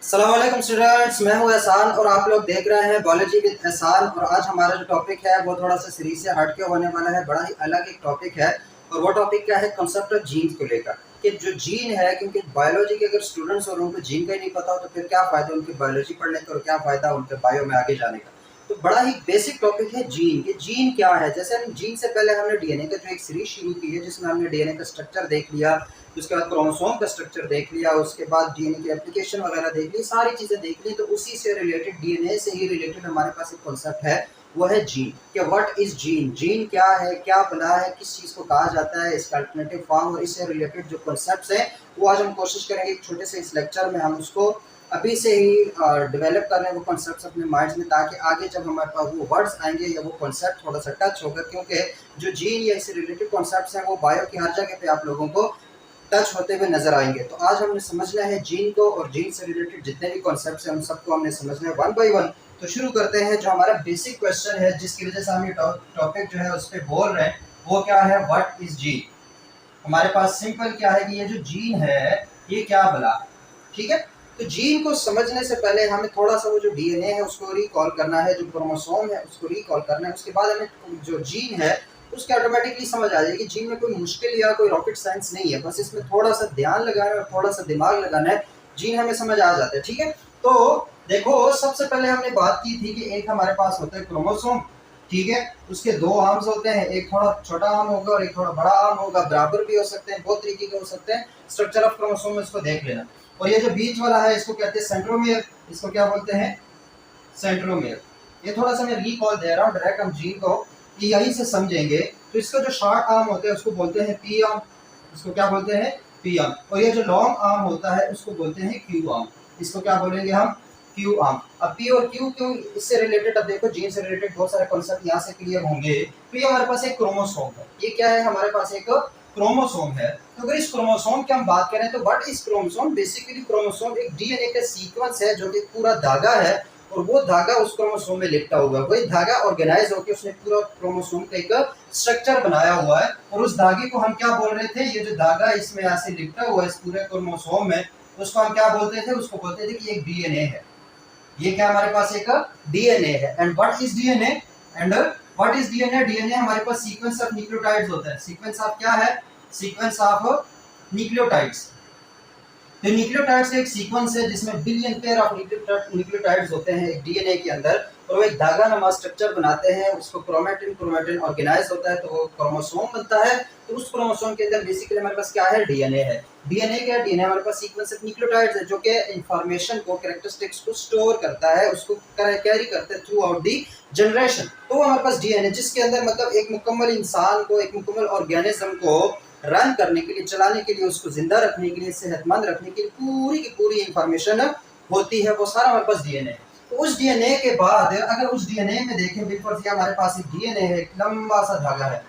अस्सलाम वालेकुम स्टूडेंट्स, मैं हूं एहसान और आप लोग देख रहे हैं बायोलॉजी विद एहसान। और आज हमारा जो टॉपिक है वो थोड़ा सा सीरीज से हट के होने वाला है, बड़ा ही अलग एक टॉपिक है। और वो टॉपिक क्या है, कॉन्सेप्ट ऑफ जीन्स को लेकर कि जो जीन है, क्योंकि बायोलॉजी के अगर स्टूडेंट्स और उनको जीन का ही नहीं पता हो तो फिर क्या फ़ायदा उनके बायोलॉजी पढ़ने का और क्या फ़ायदा उनके बायो में आगे जाने का। तो बड़ा ही बेसिक टॉपिक है जीन कि जीन क्या है। जैसे हम जीन से पहले हमने डीएनए का जो एक सीरीज शुरू की है जिसमें हमने डीएनए का स्ट्रक्चर देख लिया, उसके बाद क्रोमोसोम का स्ट्रक्चर देख लिया, उसके बाद डीएनए की एप्लीकेशन वगैरह देख ली, सारी चीज़ें देख ली। तो उसी से रिलेटेड, डीएनए से ही रिलेटेड हमारे पास एक कॉन्सेप्ट है, वो है जीन। कि व्हाट इज जीन, जीन क्या है, क्या बना है, किस चीज़ को कहा जाता है, इसका अल्टरनेटिव फॉर्म और इससे रिलेटेड जो कॉन्सेप्ट्स हैं वो आज हम कोशिश करेंगे एक छोटे से इस लेक्चर में हम उसको अभी से ही डेवलप करने वो कॉन्सेप्ट्स अपने माइंड्स में, ताकि आगे जब हमारे पास वो वर्ड्स आएंगे या वो कॉन्सेप्ट थोड़ा सा टच होगा। क्योंकि जो जीन या इससे रिलेटेड कॉन्सेप्ट्स हैं वो बायो की हर जगह पे आप लोगों को टच होते हुए नजर आएंगे। तो आज हमने समझना है जीन को, और जीन से रिलेटेड जितने भी कॉन्सेप्ट्स हैं उन सबको हमने समझना है वन बाय वन। तो शुरू करते हैं। जो हमारा बेसिक क्वेश्चन है जिसकी वजह से हम ये टॉपिक जो है उस पर बोल रहे हैं वो क्या है, व्हाट इज जीन। हमारे पास सिंपल क्या है कि ये जो जीन है ये क्या बला, ठीक है। तो जीन को समझने से पहले हमें थोड़ा सा वो जो डीएनए है उसको रिकॉल करना है, जो क्रोमोसोम है उसको रिकॉल करना है। उसके बाद हमें जो जीन है उसके ऑटोमेटिकली समझ आ जाएगी। जीन में कोई मुश्किल या कोई रॉकेट साइंस नहीं है, बस इसमें थोड़ा सा ध्यान लगाना है और थोड़ा सा दिमाग लगाना है, जीन हमें समझ आ जाता है, ठीक है। तो देखो, सबसे पहले हमने बात की थी कि एक हमारे पास होता है क्रोमोसोम, ठीक है। उसके दो आर्म्स होते हैं, एक थोड़ा छोटा आर्म होगा और एक थोड़ा बड़ा आर्म होगा, बराबर भी हो सकते हैं, बहुत तरीके के हो सकते हैं। स्ट्रक्चर ऑफ क्रोमोसोम में इसको देख लेना। और ये जो बीच वाला है इसको कहते हैं सेंट्रोमियर, इसको क्या बोलते हैं, सेंट्रोमियर। ये थोड़ा सा मैं रिकॉल दे रहा हूँ, डायरेक्ट हम जीन को यहीं से समझेंगे। तो इसका जो शॉर्ट आर्म होता है उसको बोलते हैं पी आर्म, इसको क्या बोलते हैं, पी आर्म। और ये जो लॉन्ग आर्म होता है उसको बोलते हैं क्यू आर्म, इसको क्या बोलेंगे हम, क्यू आर्म। अब पी और क्यू क्यों, इससे रिलेटेड अब देखो जीन से रिलेटेड बहुत सारे कॉन्सेप्ट यहाँ से क्लियर होंगे। तो ये हमारे पास एक क्रोमोसोम है, ये क्या है, हमारे पास एक क्रोमोसोम है। तो अगर इस क्रोमोसोम की हम बात करें तो what is chromosome, basically chromosome एक डीएनए का सीक्वेंस है जो कि पूरा धागा है, और वो धागा उस क्रोमोसोम में लिपटा हुआ है। वही धागा ऑर्गेनाइज होकर उसने पूरा क्रोमोसोम का एक स्ट्रक्चर बनाया हुआ है। और उस धागे को हम क्या बोल रहे थे, ये जो धागा इसमें ऐसे लिपटा हुआ है इस पूरे क्रोमोसोम में, उसको हम क्या बोलते थे, उसको बोलते थे कि एक डीएनए है। ये क्या हमारे पास एक डीएनए है। And what is DNA, and what is DNA, DNA हमारे पास सीक्वेंस ऑफ न्यूक्लियोटाइड्स होता है। सीक्वेंस ऑफ क्या है, सीक्वेंस ऑफ न्यूक्लियोटाइड्स। तो न्यूक्लियोटाइड्स का एक सीक्वेंस है जिसमें बिलियन पेयर ऑफ न्यूक्लियोटाइड्स होते हैं एक डीएनए के अंदर, और वो एक धागा नमा स्ट्रक्चर बनाते हैं। उसको क्रोमेटिन क्रोमेटिन ऑर्गेनाइज होता है तो वो क्रोमोसोम बनता है। तो उस क्रोमोसोम के अंदर बेसिकली हमारे पास क्या है, डीएनए है। डीएनए क्या है, डीएनए हमारे पास सीक्वेंस ऑफ न्यूक्लियोटाइड्स है जो कि इंफॉर्मेशन को, कैरेक्टरिस्टिक्स को स्टोर करता है, उसको कैरी करता है थ्रू आउट दी जनरेशन। तो वो हमारे पास डीएनए जिसके अंदर मतलब एक मुकम्मल इंसान को, एक मुकम्मल ऑर्गेनिज्म को रन करने के लिए, चलाने के लिए, उसको जिंदा रखने के लिए, सेहतमंद रखने के लिए पूरी की पूरी इंफॉर्मेशन होती है, वो सारा हमारे पास डीएनए है। तो उस डीएनए के बाद अगर उस डीएनए में देखें, बिल्कुल हमारे पास एक डीएनए है, एक लंबा सा धागा है,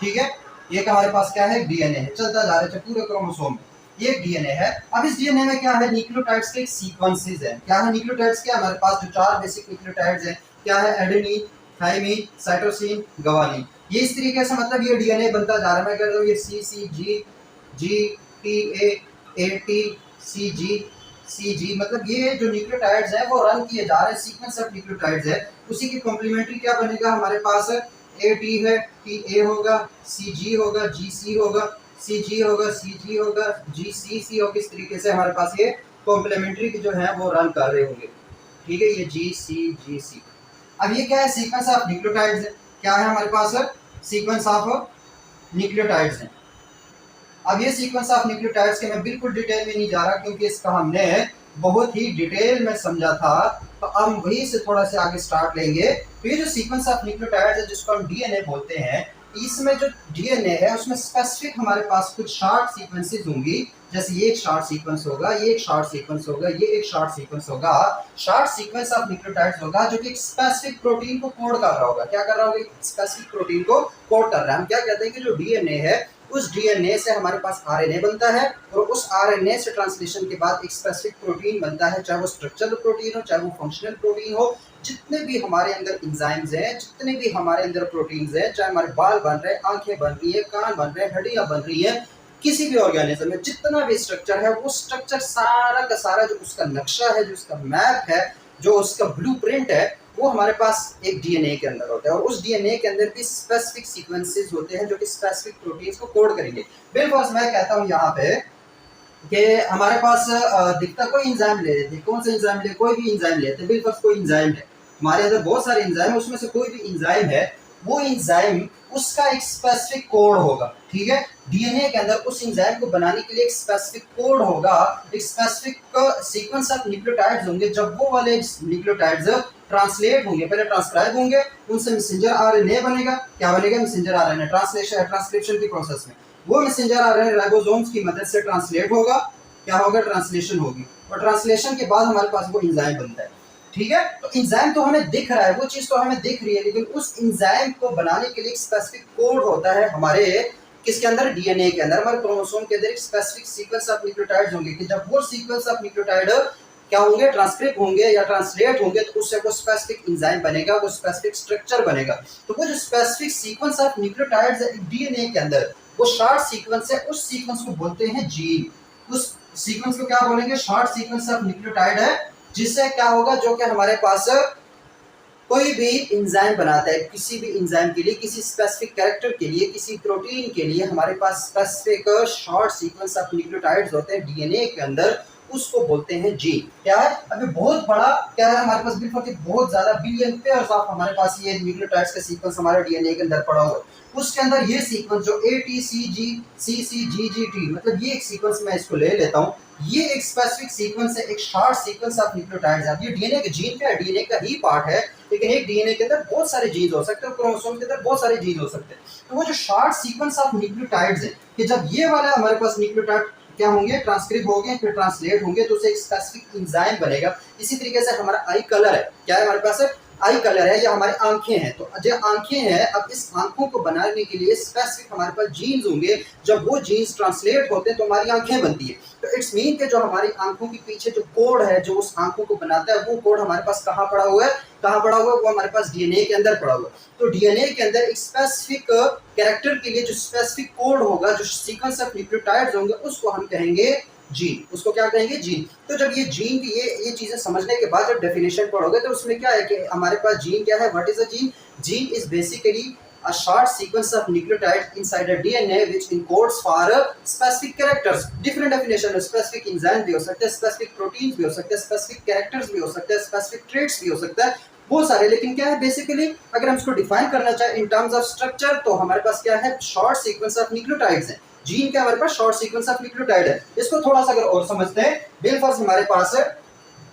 ठीक है। ये हमारे पास क्या है, डीएनए है, चलता जा रहा है पूरे क्रोमोसोम में, ये डीएनए है। अब इस डीएनए में क्या है, न्यूक्लियोटाइड्स के सीक्वेंसेस है। क्या है न्यूक्लियोटाइड्स, क्या हमारे पास जो चार बेसिक न्यूक्लियोटाइड्स है, क्या है, एडेनिन, थाइमिन, साइटोसिन, ग्वानिन। ये इस तरीके से मतलब ये डीएनए बनता जा रहा है। मैं कह रहा हूँ ये सी सी जी G T A T C जी, मतलब ये जो न्यूक्लियोटाइड्स हैं वो रन किए जा रहे हैं, सीक्वेंस ऑफ न्यूक्लियोटाइड्स है। उसी की कॉम्प्लीमेंट्री क्या बनेगा हमारे पास, ए टी है, टी ए होगा, सी जी होगा, जी सी होगा, सी जी होगा, सी जी होगा, जी सी होगा। इस तरीके से हमारे पास ये कॉम्प्लीमेंट्री जो है वो रन कर रहे होंगे, ठीक है। ये जी सी। अब ये क्या है, सीक्वेंस ऑफ न्यूक्लियोटाइड्स है। क्या है हमारे पास, सीक्वेंस ऑफ न्यूक्लियोटाइड्स है। अब ये सीक्वेंस ऑफ न्यूक्लियोटाइड्स के मैं बिल्कुल डिटेल में नहीं जा रहा क्योंकि इसका हमने बहुत ही डिटेल में समझा था। तो हम वहीं से थोड़ा से आगे स्टार्ट लेंगे। तो ये जो सीक्वेंस ऑफ न्यूक्लियोटाइड्स है जिसको हम डीएनए बोलते हैं, इसमें जो डीएनए है उसमें स्पेसिफिक हमारे पास कुछ शॉर्ट सीक्वेंसेस होंगी। जैसे ये एक शॉर्ट सीक्वेंस होगा, ये एक शॉर्ट सीक्वेंस होगा, ये एक शॉर्ट सीक्वेंस होगा। शॉर्ट सीक्वेंस ऑफ न्यूक्लियोटाइड्स होगा जो कि एक स्पेसिफिक प्रोटीन को कोड कर रहा होगा। क्या कर रहा होगा, स्पेसिफिक प्रोटीन को कोड कर रहा है। हम क्या कहते हैं कि जो डीएनए है उस डीएनए से हमारे पास आरएनए बनता है, और उस आरएनए से ट्रांसलेशन के बाद एक स्पेसिफिक प्रोटीन बनता है, चाहे वो स्ट्रक्चरल प्रोटीन हो, चाहे वो फंक्शनल प्रोटीन हो। जितने भी हमारे अंदर एंजाइम्स हैं, जितने भी हमारे अंदर प्रोटीन्स हैं, चाहे हमारे बाल बन रहे हैं, आंखें बन रही है, कान बन रहे हैं, हड्डियां बन रही हैं, किसी भी ऑर्गेनिज्म में जितना भी स्ट्रक्चर है, वो स्ट्रक्चर सारा का सारा जो उसका नक्शा है, जो उसका मैप है, जो उसका ब्लूप्रिंट है, वो हमारे पास एक डीएनए के अंदर होता है। और उस डीएनए के अंदर भी स्पेसिफिक सीक्वेंसेस होते हैं जो कि स्पेसिफिक प्रोटीन्स को कोड करेंगे। बिल्कुल मैं कहता हूँ यहाँ पे कि हमारे पास दिखता कोई इंजाइम ले लेते, कौन सा इंजाइम ले, कोई भी इंजाइम लेते, बिल्कुल कोई इंजाइम है, हमारे अंदर बहुत सारे इंजाइम है, उसमें से कोई भी इंजाइम है, वो इंजाइम उसका एक स्पेसिफिक कोड होगा, ठीक है। डीएनए के अंदर उस इंजाइम को बनाने के लिए एक स्पेसिफिक कोड होगा, एक स्पेसिफिक सीक्वेंस ऑफ न्यूक्लियोटाइड्स होंगे। जब वो वाले न्यूक्लियोटाइड्स ट्रांसलेट होंगे, पहले ट्रांसक्राइब होंगे, उनसे मैसेंजर आरएनए बनेगा। क्या बनेगा? Messenger RNA. ट्रांसलेशन ट्रांसक्रिप्शन की प्रोसेस में वो मैसेंजर आरएनए राइबोसोम्स की मदद से ट्रांसलेट होगा। क्या होगा? ट्रांसलेशन होगी, और ट्रांसलेशन के बाद हमारे पास वो एंजाइम बनता है, ठीक है। तो एंजाइम तो हमें दिख रहा है, वो चीज तो हमें दिख रही है, लेकिन उस एंजाइम को बनाने के लिए एक स्पेसिफिक कोड होता है हमारे किसके अंदर? डीएनए के अंदर, हमारे क्रोमोसोम के अंदर एक स्पेसिफिक सीक्वेंस ऑफ न्यूक्लियोटाइड्स होंगे कि जब वो सीक्वेंस ऑफ न्यूक्लियोटाइड क्या होंगे? ट्रांसक्रिप्ट होंगे या ट्रांसलेट होंगे, तो उससे वो स्पेसिफिक एंजाइम बनेगा, वो स्पेसिफिक स्ट्रक्चर बनेगा। तो वो जो स्पेसिफिक सीक्वेंस ऑफ न्यूक्लियोटाइड्स है डीएनए के अंदर, वो शॉर्ट सीक्वेंस है, उस सीक्वेंस को बोलते हैं जीन। उस सीक्वेंस को क्या बोलेंगे? शॉर्ट सीक्वेंस ऑफ न्यूक्लियोटाइड है, जिससे क्या होगा, जो कि हमारे पास कोई भी एंजाइम बनाता है, किसी भी एंजाइम के लिए, किसी स्पेसिफिक कैरेक्टर के लिए, किसी प्रोटीन के लिए हमारे पास specific short sequence of nucleotides होते हैं डीएनए के अंदर, उसको बोलते हैं जीन। क्या है? अभी बहुत बड़ा क्या है हमारे पास, बिल्कुल बहुत ज्यादा बिलियन पेयर्स ऑफ हमारे पास ये न्यूक्लियोटाइड्स का सीक्वेंस हमारे डीएनए के अंदर पड़ा हुआ है। उसके अंदर ये सीक्वेंस जो ATCGCCGGT, मतलब ये एक सीक्वेंस मैं इसको ले लेता हूँ, ये एक स्पेसिफिक सीक्वेंस है, एक शॉर्ट सीक्वेंस ऑफ न्यूक्लियोटाइड्स है। ये डीएनए के जीन का, डीएनए का ही पार्ट है, लेकिन एक डीएनए के अंदर बहुत सारे जीन हो सकते हैं, क्रोमोसोम के अंदर बहुत सारे जीन हो सकते हैं। तो वो जो शॉर्ट सीक्वेंस ऑफ न्यूक्लियोटाइड्स है, कि जब ये वाला हमारे पास न्यूक्लियोटाइड क्या होंगे? ट्रांसक्रिप्ट होंगे, फिर ट्रांसलेट होंगे, तो उसे एक स्पेसिफिक एंजाइम बनेगा। इसी तरीके से हमारा आई कलर है, क्या है हमारे पास? आई कलर है, या हमारी आंखें हैं। तो जो आंखें हैं, अब इस आंखों को बनाने के लिए स्पेसिफिक हमारे पास जीन्स होंगे। जब वो जीन्स ट्रांसलेट होते हैं तो हमारी आंखें बनती है। तो इट्स मीन कि जो हमारी आंखों के पीछे जो कोड है, जो उस आंखों को बनाता है, वो कोड हमारे पास कहाँ पड़ा हुआ है? कहाँ पड़ा हुआ है? वो हमारे पास डीएनए के अंदर पड़ा हुआ है। तो डीएनए के अंदर एक स्पेसिफिक कैरेक्टर के लिए जो स्पेसिफिक कोड होगा, जो सीक्वेंस ऑफ न्यूक्लियोटाइड्स होंगे, उसको हम कहेंगे जीन। उसको क्या कहेंगे? जीन। तो जब ये जीन की ये चीजें समझने के बाद जब डेफिनेशन पढ़ोगे, तो उसमें क्या है कि हमारे पास जीन क्या है? What is a gene? Gene is basically a short sequence of nucleotides inside a DNA which encodes for specific characters. Different definition है, specific enzyme भी हो सकते हैं, specific proteins भी हो सकते हैं, specific characters भी हो सकते हैं, specific traits भी हो सकता है, बहुत सारे। लेकिन क्या है बेसिकली, अगर हम इसको डिफाइन करना चाहें इन टर्म्स ऑफ स्ट्रक्चर, तो हमारे पास क्या है? शॉर्ट सीक्वेंस ऑफ न्यूक्लियोटाइड्स है। जीन क्या हमारे पास? शॉर्ट सीक्वेंस ऑफ न्यूक्लियोटाइड है। इसको थोड़ा सा अगर और समझते हैं, बिल्कुल हमारे पास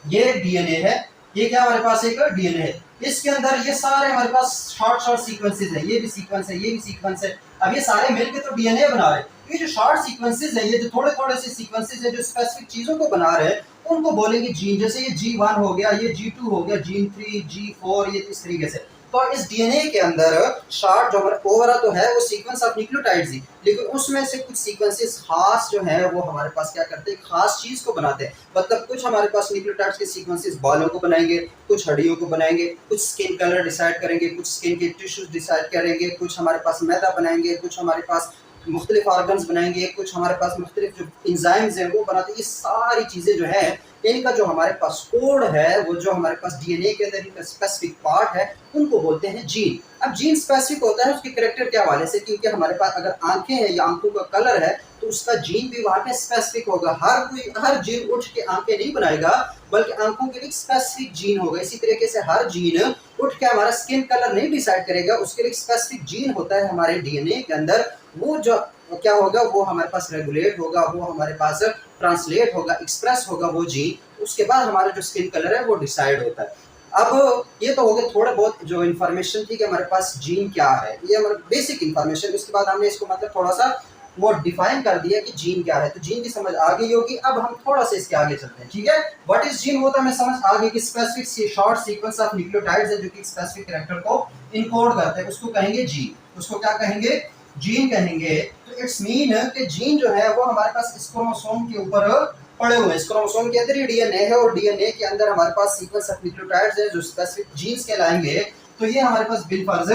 ये डीएनए है, ये क्या हमारे पास? एक डीएनए है, इसके अंदर ये सारे हमारे पास शॉर्ट सीक्वेंसेस है, ये भी सीक्वेंस है, ये भी सीक्वेंस है। अब ये सारे मिलकर तो डीएनए बना रहे हैं। ये जो शॉर्ट सीक्वेंसेस है, ये जो थोड़े थोड़े से सीक्वेंसेस है जो स्पेसिफिक चीजों को बना रहे हैं, उनको बोलेंगे जीन। जैसे ये G1 हो गया, ये G2 हो गया, G3, G4, ये इस तरीके से। तो इस डीएनए के अंदर शॉर्ट जो हमारा ओवरऑल तो है वो सीक्वेंस ऑफ न्यूक्लियोटाइड्स ही, लेकिन उसमें से कुछ सीक्वेंसेस खास जो है वो हमारे पास क्या करते हैं? खास चीज को बनाते हैं। मतलब कुछ हमारे पास न्यूक्लियोटाइड्स के सीक्वेंसेस बालों को बनाएंगे, कुछ हड्डियों को बनाएंगे, कुछ स्किन कलर डिसाइड करेंगे, कुछ स्किन के टिश्यूज डिसाइड करेंगे, कुछ हमारे पास मैदा बनाएंगे, कुछ हमारे पास मुख्तलिफ ऑर्गन्स बनाएंगे, कुछ हमारे पास मुख्तलिफ जो इंजाइम्स हैं वो बनाते हैं। ये सारी चीज़ें जो है, इनका जो हमारे पास कोड है, वो जो हमारे पास डीएनए के अंदर इनका स्पेसिफिक पार्ट है, उनको बोलते हैं जीन। अब जीन स्पेसिफिक होता है उसके कैरेक्टर के हवाले से, क्योंकि हमारे पास अगर आंखें हैं या आंखों का कलर है, तो उसका जीन भी वहाँ पे स्पेसिफिक होगा। हर जीन उठ के आंखें नहीं बनाएगा, बल्कि आंखों के लिए स्पेसिफिक जीन होगा। इसी तरीके से हर जीन उठ के हमारा स्किन कलर नहीं डिसाइड करेगा, उसके लिए स्पेसिफिक जीन होता है हमारे डीएनए के अंदर। वो जो क्या होगा, वो हमारे पास रेगुलेट होगा, वो हमारे पास ट्रांसलेट होगा, एक्सप्रेस होगा वो जीन। उसके बाद हमारा जो स्किन कलर है वो डिसाइड होता है। अब ये तो हो गया थोड़ा बहुत जो इन्फॉर्मेशन थी कि हमारे पास जीन क्या है, ये हमारा बेसिक इन्फॉर्मेशन। उसके बाद हमने इसको मतलब थोड़ा सा वो डिफाइन कर दिया कि जीन क्या है, तो जीन की समझ आ गई होगी। अब हम थोड़ा सा इसके आगे चलते हैं, ठीक है। व्हाट इज जीन, वो तो हमें समझ आ गई कि specific short sequence of nucleotides है जो कि स्पेसिफिक कैरेक्टर को इनकोड करते हैं, उसको कहेंगे जीन। उसको क्या कहेंगे? जीन कहेंगे। तो इट्स मीन कि जीन जो है वो हमारे पास इस क्रोमोसोम के ऊपर पड़े हुए हैं। इस क्रोमोसोम के अंदर ही डीएनए है, और डीएनए के अंदर हमारे पास सीक्वेंस ऑफ न्यूक्लियोटाइड्स है जो स्पेसिफिक जीन्स कहलाएंगे। तो ये हमारे पास बिलफर्ज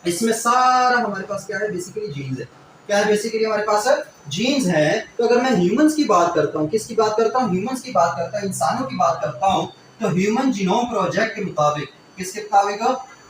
इसमें सारा हमारे पास क्या है? बेसिकली जीन्स है। क्या है बेसिकली हमारे पास जीन्स है। तो अगर मैं ह्यूमंस की बात करता हूँ, किसकी बात करता हूँ, ह्यूमंस की बात करता हूँ, इंसानों की बात करता हूँ, तो ह्यूमन जीनोम प्रोजेक्ट के मुताबिक, किसके मुताबिक,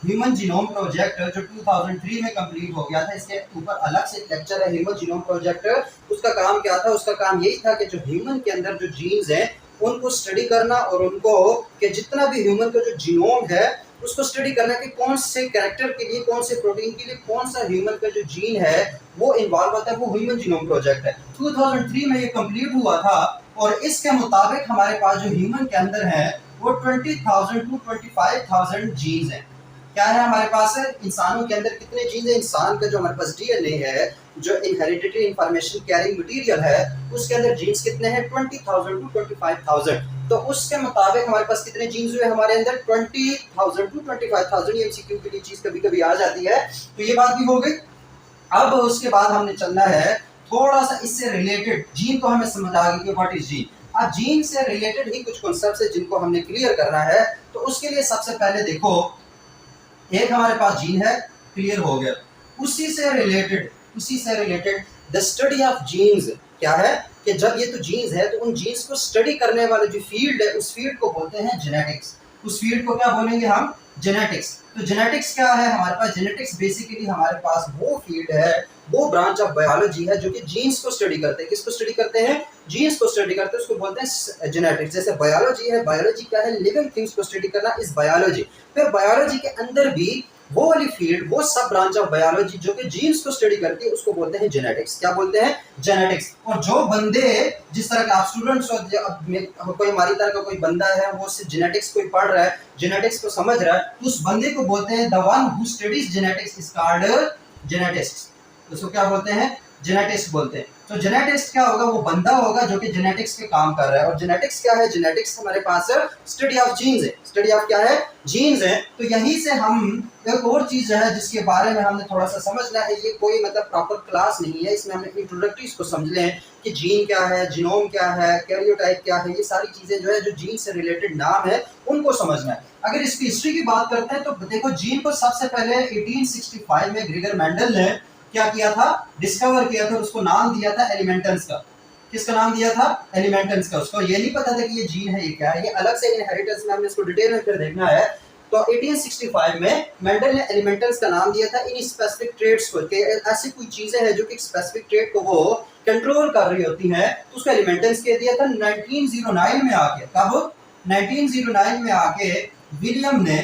ह्यूमन जीनोम प्रोजेक्ट जो 2003 में कंप्लीट हो गया था, इसके ऊपर अलग से एक लेक्चर है ह्यूमन जीनोम प्रोजेक्ट। उसका काम क्या था, उसका काम यही था कि जो ह्यूमन के अंदर जो जीन्स हैं उनको स्टडी करना और उनको कि जितना भी ह्यूमन का जो जीनोम है उसको स्टडी करना कि कौन से कैरेक्टर के लिए, कौन से प्रोटीन के लिए, कौन सा ह्यूमन का जो जीन है वो इन्वॉल्व होता है, वो ह्यूमन जीनोम प्रोजेक्ट है। 2003 में ये कंप्लीट हुआ था और इसके मुताबिक हमारे पास जो ह्यूमन के अंदर है वो 20,000 टू 25,000 जीन्स हैं। क्या है हमारे पास, इंसानों के अंदर कितने जीन्स हैं, इंसान का जो हमारे पास डीएनए है, जो इनहेरिटेड इंफॉर्मेशन कैरिंग मटेरियल है, उसके अंदर जीन्स कितने हैं, 20,000 टू 25,000। तो उसके मुताबिक हमारे पास कितने जीन्स हुए हमारे अंदर, 20,000 टू 25,000। ये एमसीक्यू के लिए चीज कभी कभी आ जाती है, तो ये बात भी हो गई। अब उसके बाद हमने चलना है थोड़ा सा इससे रिलेटेड, जीन तो हमें समझ आ गई कि व्हाट इज जीन। अब जीन से रिलेटेड ही कुछ कॉन्सेप्ट्स है जिनको हमने क्लियर करना है। तो उसके लिए सबसे पहले देखो, एक हमारे पास जीन है, क्लियर हो गया। उसी से related the study of genes क्या है कि जब ये तो जीन्स है तो उन जीन्स को स्टडी करने वाले जो फील्ड है उस फील्ड को बोलते हैं जेनेटिक्स। उस फील्ड को क्या बोलेंगे हम, जेनेटिक्स। तो जेनेटिक्स क्या है हमारे पास, जेनेटिक्स बेसिकली हमारे पास वो फील्ड है, वो ब्रांच ऑफ बायोलॉजी है जो कि जीन्स को स्टडी करते हैं। किसको स्टडी करते हैं, जीन्स को स्टडी करते हैं, उसको बोलते हैं जेनेटिक्स। जैसे बायोलॉजी है, बायोलॉजी क्या है, लिविंग थिंग्स को स्टडी करना इस बायोलॉजी। फिर बायोलॉजी के अंदर भी वो वाली फील्ड, वो सब ब्रांच ऑफ बायोलॉजी जो कि जीन्स को स्टडी करती है उसको बोलते हैं जेनेटिक्स। क्या बोलते हैं, जेनेटिक्स। और जो बंदे, जिस तरह के आप स्टूडेंट्स हो, कोई हमारी तरह का कोई बंदा है वो सिर्फ जेनेटिक्स को पढ़ रहा है, जेनेटिक्स को समझ रहा है, तो उस बंदे को बोलते हैं the one who studies genetics is called geneticist. उसको क्या बोलते हैं, जेनेटिस्ट बोलते हैं। तो जेनेटिस्ट क्या होगा, वो बंदा होगा जो कि जेनेटिक्स पे काम कर रहा है। और जेनेटिक्स क्या है, जेनेटिक्स हमारे पास स्टडी ऑफ जीन्स है। स्टडी ऑफ क्या है, जीन्स है। तो यहीं से हम एक और चीज है जिसके बारे में हमने थोड़ा सा समझना है, ये कोई मतलब प्रॉपर क्लास नहीं है, इसमें हमें इंट्रोडक्टरीज को समझ लें कि जीन क्या है, जीनोम क्या है, कैरियोटाइप क्या है, ये सारी चीजें जो है जो जीन से रिलेटेड नाम है उनको समझना है। अगर इसकी हिस्ट्री की बात करते हैं तो देखो, जीन को सबसे पहले 1865 में ग्रेगर मेंडल ने क्या किया था, डिस्कवर किया था, उसको नाम दिया था एलिमेंटेंस का। किसका नाम दिया था, एलिमेंटेंस का। उसको ये नहीं पता था कि ये जीन है, ये क्या है, ये अलग से इनहेरिटेंस में हमने इसको डिटेल में फिर देखना है। तो 1865 में मेंडल ने एलिमेंटेंस का नाम दिया था इन स्पेसिफिक ट्रेड्स को, कि ऐसी कोई चीजें हैं जो कि स्पेसिफिक ट्रेड को वो कंट्रोल कर रही होती हैं, तो उसको एलिमेंटेंस कह दिया था। 1909 में आके, कब, 1909 में आके विलियम ने,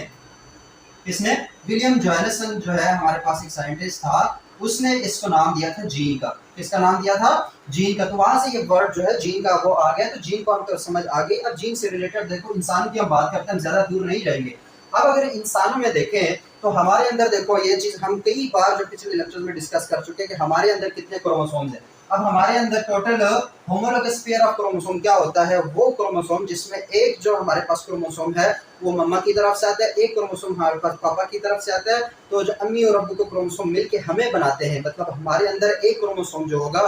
इसने विलियम जॉनसन जो है हमारे पास एक साइंटिस्ट था, उसने इसको नाम दिया था जीन का। किसका नाम दिया था, जीन का। तो वहां से ये वर्ड जो है जीन का वो आ गया। तो जीन को हम तो समझ आ गई। अब जीन से रिलेटेड देखो, इंसान की हम बात करते हैं, ज्यादा दूर नहीं जाएंगे। अब अगर इंसानों में देखें तो हमारे अंदर देखो, ये चीज हम कई बार जो पिछले लेक्चर में डिस्कस कर चुके हैं कि हमारे अंदर कितने क्रोमोसोम्स हैं। अब हमारे अंदर total homologous pair of chromosome क्या होता है, वो क्रोमोसोम जिसमें एक जो हमारे पास क्रोमोसोम है वो मम्मा की तरफ से आता है, एक क्रोमोसोम हमारे पास पापा की तरफ से आता है। तो जो अम्मी और अब्बू को क्रोमोसोम मिलके हमें बनाते हैं, मतलब हमारे अंदर एक क्रोमोसोम जो होगा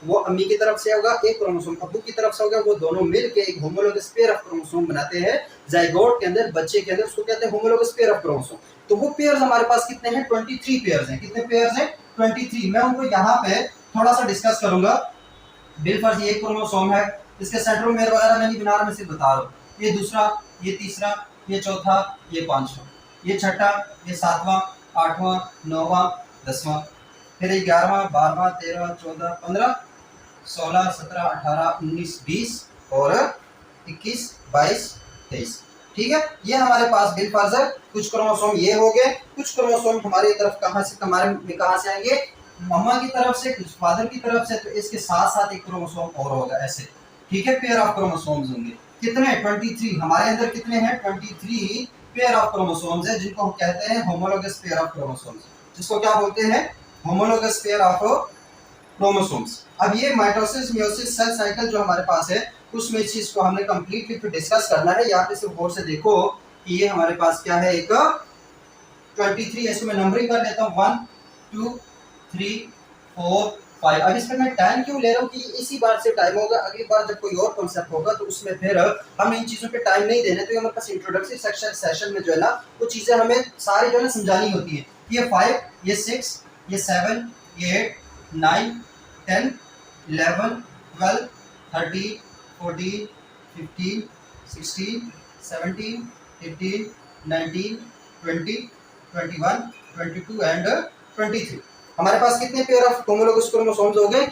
वो अम्मी की तरफ से होगा, एक क्रोमोसोम अब्बू की तरफ से होगा, वो दोनों मिलके एक होमोलोगस पेयर ऑफ क्रोमोसोम बनाते हैं जाइगोट के अंदर, बच्चे के अंदर। उसको कहते हैं होमोलोगस पेयर ऑफ क्रोमोसोम। तो वो पेयर्स हमारे पास कितने हैं, 23 पेयर्स हैं। कितने पेयर्स हैं, 23। मैं उनको यहाँ पे थोड़ा सा डिस्कस करूंगा। बिलफर्ज ये क्रोमोसोम है, इसके सेंट्रोमेयर वगैरह मैं नहीं बना रहा, मैं सिर्फ बता रहा हूँ। ये दूसरा, ये तीसरा, ये चौथा, ये पांचवा, ये छठा, ये सातवां, आठवां, नौवां, 10वां, फिर 11वां, 12वां, 13वां, 14, 15, 16, 17, 18, 19, 20 और 21, 22, 23। ठीक है, ये हमारे पास बिलफर्ज कुछ क्रोमोसोम ये हो गए। कुछ क्रोमोसोम हमारी तरफ कहाँ से आएंगे, मम्मा की तरफ से, कुछ फादर की तरफ से। तो इसके साथ साथ एक क्रोमोसोम और होगा ऐसे। ठीक है, पेयर ऑफ क्रोमोसोम्स होंगे। कितने, 23। हमारे अंदर कितने हैं, 23 पेयर ऑफ क्रोमोसोम्स है, जिनको हम कहते हैं होमोलोगस पेयर ऑफ क्रोमोसोम्स। जिसको क्या बोलते हैं, होमोलोगस पेयर ऑफ क्रोमोसोम्स। अब ये माइटोसिस, मियोसिस, सेल साइकिल जो हमारे पास है, उसमें इस चीज को हमने कंप्लीटली फिर डिस्कस करना है। यहाँ पे सिर्फ गौर से देखो कि ये हमारे पास क्या है, एक 23। इसको मैं नंबरिंग कर लेता हूँ, 1 2 3 4 5। अब इस पर मैं टाइम क्यों ले रहा हूँ कि इसी बार से टाइम होगा, अगली बार जब कोई और कॉन्सेप्ट होगा तो उसमें फिर हम इन चीज़ों पे टाइम नहीं देने। तो ये हमारे पास इंट्रोडक्टरी सेशन में जो है ना, वो चीज़ें हमें सारी जो है ना समझानी होती है। ये 5, ये 6, ये 7, ये 8, 9, 10, 11, 12, 13, 14, 15, 16, 17, 18, 19, 20, 21, 22 एंड 23। हमारे पास कितने पेयर ऑफ होमोलोगस क्रोमोसोम्स हो गए?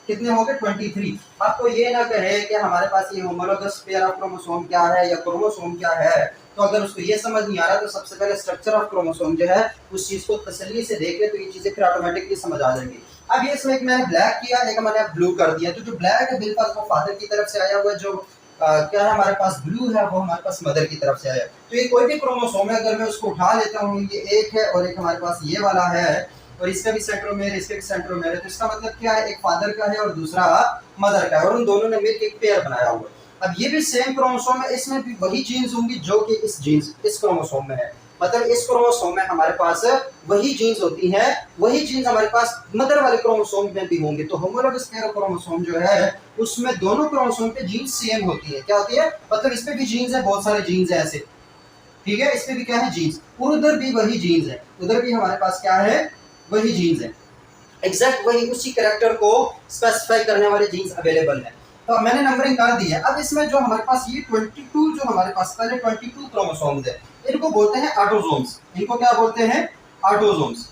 कितने हो गए? 23। अब तो ये ना कहे कि हमारे पास ये होमोलोगस पेयर ऑफ क्रोमोसोम क्या है या क्रोमोसोम क्या है। तो अगर उसको ये समझ नहीं आ रहा तो सबसे पहले स्ट्रक्चर ऑफ क्रोमोसोम जो है उस चीज को तसल्ली से देख ले तो ये चीजें फिर ऑटोमेटिकली समझ आ जाएंगी। अब ये इसमें एक मैंने ब्लैक किया, एक मैंने ब्लू कर दिया। तो जो ब्लैक है बिल्कुल वो फादर की तरफ से आया हुआ, जो क्या है हमारे पास ब्लू है वो हमारे पास मदर की तरफ से आया। तो ये कोई भी क्रोमोसोम है, अगर मैं उसको उठा लेता हूँ, ये एक है और एक हमारे पास ये वाला है और इसका भी सेंट्रोमेयर, इसका भी सेंट्रोमेयर है, तो इसका मतलब क्या है? एक फादर का है और दूसरा मदर का है, और उन दोनों ने मिलकर एक पेयर बनाया हुआ। अब ये भी सेम क्रोमोसोम है, इसमें भी वही जीन्स होंगी जो कि इस क्रोमोसोम में है। मतलब इस क्रोमोसोम में हमारे पास वही जीन्स होती हैं, वही जीन्स हमारे पास मदर वाले क्रोमोसोम में भी होंगे। तो होमोलोगस पेयर क्रोमोसोम जो है उसमें दोनों क्रोमोसोम पे जीन्स सेम होती है। क्या होती है? मतलब इस पे भी जीन्स है, बहुत सारे जीन्स है ऐसे, ठीक है। इसमें भी क्या है? जीन्स। और उधर भी वही जीन्स है, उधर भी हमारे पास क्या है? वही जीन्स है, एग्जैक्ट वही उसी कैरेक्टर को स्पेसिफाई करने वाले जीन्स अवेलेबल है। तो मैंने नंबरिंग कर दी है। अब इसमें जो हमारे पास ये 22 जो हमारे पास पहले 22 क्रोमोसोम्स है, इनको बोलते हैं ऑटोसोम्स। इनको क्या बोलते हैं? ऑटोसोम्स।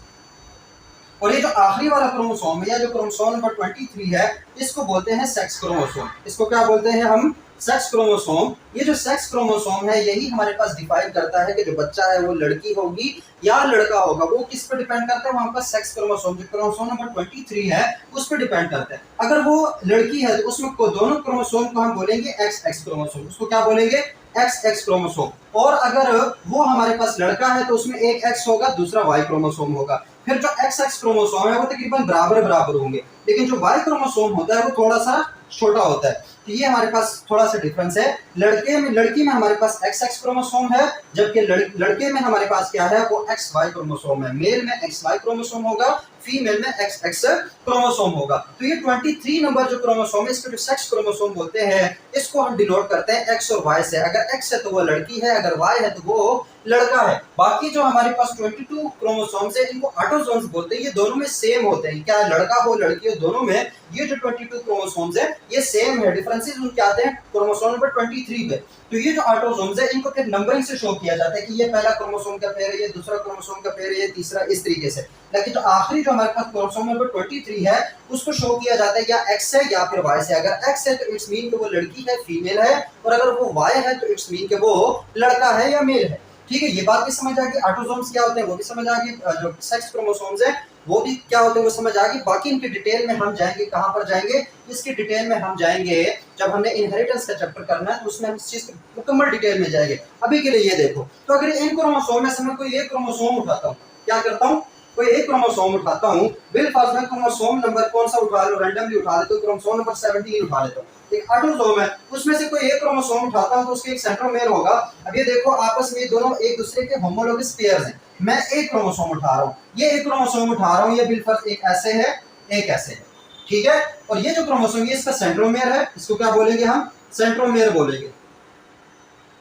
और ये जो आखिरी वाला क्रोमोसोम है या जो क्रोमोसोम नंबर 23 है, इसको बोलते हैं सेक्स क्रोमोसोम। इसको क्या बोलते हैं हम? Sex chromosome. ये जो सेक्स क्रोमोसोम है यही हमारे पास डिफाइन करता है कि जो बच्चा है वो लड़की होगी या लड़का होगा। वो किस पर डिपेंड करता है? वहां पर सेक्स क्रोमोसोम, जो क्रोमोसोम नंबर 23 है उस पर डिपेंड करता है। अगर वो लड़की है तो उसमें दोनों क्रोमोसोम को हम बोलेंगे एक्स एक्स क्रोमोसोम। उसको क्या बोलेंगे? X x chromosome. और अगर वो हमारे पास लड़का है तो उसमें एक एक्स होगा, दूसरा वाई क्रोमोसोम होगा। फिर जो एक्स एक्स क्रोमोसोम है वो तकरीबन बराबर बराबर होंगे, लेकिन जो वाई क्रोमोसोम होता है वो थोड़ा सा छोटा होता है। तो ये हमारे पास थोड़ा सा डिफरेंस है। लड़की में हमारे पास एक्स एक्स क्रोमोसोम है, जबकि लड़के में हमारे पास क्या है? वो एक्स वाई क्रोमोसोम है। मेल में एक्स वाई क्रोमोसोम होगा, फीमेल में एक्स एक्स क्रोमोसोम होगा। तो ये 23 नंबर जो क्रोमोसोम है इसको जो सेक्स क्रोमोसोम बोलते हैं, इसको हम डिनोट करते हैं एक्स और वाई से। अगर एक्स है तो वो लड़की है, अगर वाई है तो वो लड़का है। बाकी जो हमारे पास 22 क्रोमोसोम्स है इनको ऑटोसोम्स बोलते हैं। ये दोनों में सेम होते हैं, क्या लड़का हो लड़की हो दोनों में ये जो 22 क्रोमोसोम्स है ये सेम है। डिफरेंसेस उनके आते हैं क्रोमोसोम नंबर 23 पे। तो ये जो ऑटोसोम्स है इनको फिर नंबरिंग से शो किया जाता है कि ये पहला क्रोमोसोम का पेयर है, ये दूसरा क्रोमोसोम का पेयर है, ये तीसरा, इस तरीके से। लेकिन जो आखिरी जो हमारे पास क्रोमोसोम नंबर 23 है उसको शो किया जाता है या एक्स है या फिर वाई से। अगर एक्स है तो इट्स मीन कि वो लड़की है, फीमेल है, और अगर वो वाई है तो इट्स मीन कि वो लड़का है या मेल है। ठीक है, ये बात भी समझ आ गई। ऑटोसोम्स क्या होते हैं वो भी समझ आ गई, जो सेक्स क्रोमोसोम्स है वो भी क्या होते हैं वो समझ आ गई। बाकी इनकी डिटेल में हम जाएंगे, कहां पर जाएंगे? इसकी डिटेल में हम जाएंगे जब हमने इनहेरिटेंस का चैप्टर करना है, तो उसमें हम इस चीज की मुकम्मल डिटेल में जाएंगे। अभी के लिए ये देखो, तो अगर इन क्रोमोसोम में से मैं कोई एक क्रोमोसोम उठाता हूँ, क्या करता हूँ? कोई एक क्रोमोसोम उठाता हूँ, बिलफर्ज मैं क्रोमोसोम नंबर कौन सा उठा लो, रैंडमली उठा लेता हूँ, क्रोमोसोम नंबर 17 उठा लेता हूँ। एक ऑटोसोम है, उसमें से कोई एक क्रोमोसोम उठाता हूँ तो उसके एक सेंट्रोमेयर होगा। अब ये देखो आपस में दोनों एक दूसरे के होमोलोगस पेयर्स हैं। मैं एक क्रोमोसोम उठा रहा हूँ, ये एक क्रोमोसोम उठा रहा हूँ, ये बिलफर्ज एक ऐसे है, एक ऐसे है, ठीक है। और ये जो क्रोमोसोम ये इसका सेंट्रोमेयर है, इसको क्या बोलेंगे हम? सेंट्रोमेयर बोलेंगे।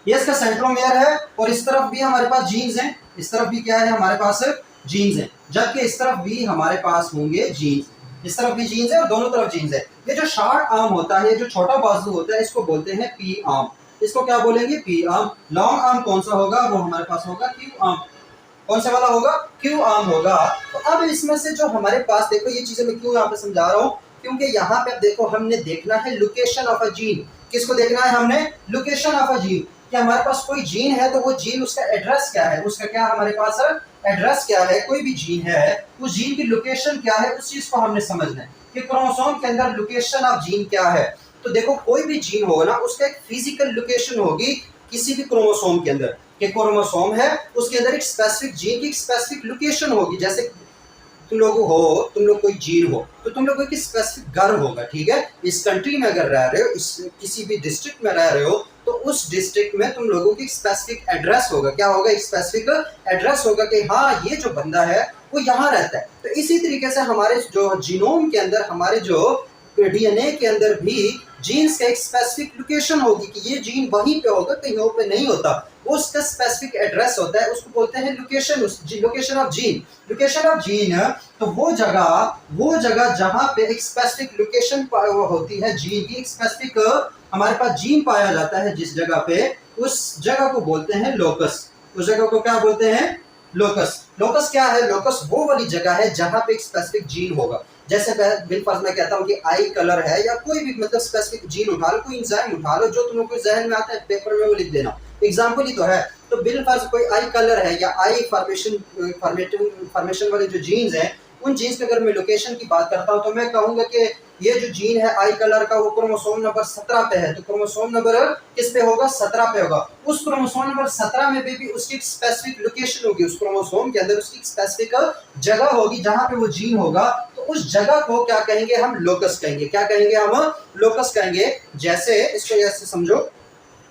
ये इसका सेंट्रोमेयर है और इस तरफ भी हमारे पास जीन्स हैं, इस तरफ भी क्या है हमारे पास? जीन्स हैं, जबकि इस तरफ भी हमारे पास होंगे जीन्स। इस तरफ भी जीन्स है और दोनों तरफ जीन्स है। ये जो शॉर्ट आर्म होता है, जो छोटा बाजू होता है, इसको बोलते हैं पी आर्म। इसको क्या बोलेंगे? P arm. लॉन्ग आर्म कौन सा होगा? वो हमारे पास होगा क्यू आर्म। कौन सा वाला होगा? क्यू आर्म होगा। तो अब इसमें से जो हमारे पास, देखो ये चीजें मैं क्यों यहाँ पे समझा रहा हूँ, क्योंकि यहाँ पे देखो हमने देखना है लोकेशन ऑफ अ जीन। किसको देखना है हमने? Location of a gene. कि हमारे पास कोई जीन है तो वो जीन उसका एड्रेस क्या है, उसका क्या हमारे पास एड्रेस क्या है। कोई भी जीन है उस जीन की लोकेशन क्या है, उस चीज को हमने समझना है कि क्रोमोसोम के अंदर लोकेशन ऑफ जीन क्या है। तो देखो कोई भी जीन होगा ना उसका एक फिजिकल लोकेशन होगी किसी भी क्रोमोसोम के अंदर। कि क्रोमोसोम है उसके अंदर एक स्पेसिफिक जीन की स्पेसिफिक लोकेशन होगी। जैसे तुम लोग कोई जीन हो तो तुम लोग एक स्पेसिफिक घर होगा, ठीक है। इस कंट्री में अगर रह रहे हो, इस किसी भी डिस्ट्रिक्ट में रह रहे हो, तो उस डिस्ट्रिक्ट में तुम लोगों की स्पेसिफिक एड्रेस होगा। क्या होगा? एक स्पेसिफिक एड्रेस होगा कि हाँ ये जो बंदा है वो यहाँ रहता है। तो इसी तरीके से हमारे जो जीनोम के अंदर हमारे जो डीएनए के अंदर भी जीन्स का एक स्पेसिफिक लोकेशन होगी कि ये जीन वहीं पे होगा, कहीं और पे नहीं होता। वो उसका स्पेसिफिक एड्रेस होता है, उसको बोलते हैं location, location of gene. Location of gene, तो वो जगह जहां पे एक स्पेसिफिक लोकेशन होती है जीन की, एक स्पेसिफिक हमारे पास जीन पाया जाता है जिस जगह पे, उस जगह को बोलते हैं लोकस। उस जगह को क्या बोलते हैं? लोकस। लोकस क्या है? लोकस वो वाली जगह है जहां पे एक स्पेसिफिक जीन होगा। जैसे बिलफर्ज मैं कहता हूँ कि आई कलर है, या कोई भी मतलब स्पेसिफिक जीन उठा लो, कोई एंजाइम उठा लो, जो तुम लोग को जहन में आता है पेपर में वो लिख देना, एग्जाम्पल ही तो है। तो बिलफर्ज कोई आई कलर है या आई फॉर्मेशन वाले जो जीन्स हैं, उन जीन्स की अगर मैं लोकेशन की बात करता हूँ तो मैं कहूंगा कि ये जो जीन है आई कलर का, वो क्रोमोसोम नंबर 17 पे है। तो क्रोमोसोम नंबर किस पे होगा? 17 पे होगा। उस क्रोमोसोम नंबर 17 में भी उसकी स्पेसिफिक लोकेशन होगी, उस क्रोमोसोम के अंदर उसकी स्पेसिफिक जगह होगी जहां पे वो जीन होगा। तो उस जगह को क्या कहेंगे हम? लोकस कहेंगे। क्या कहेंगे हम? लोकस कहेंगे। जैसे इसको ऐसे समझो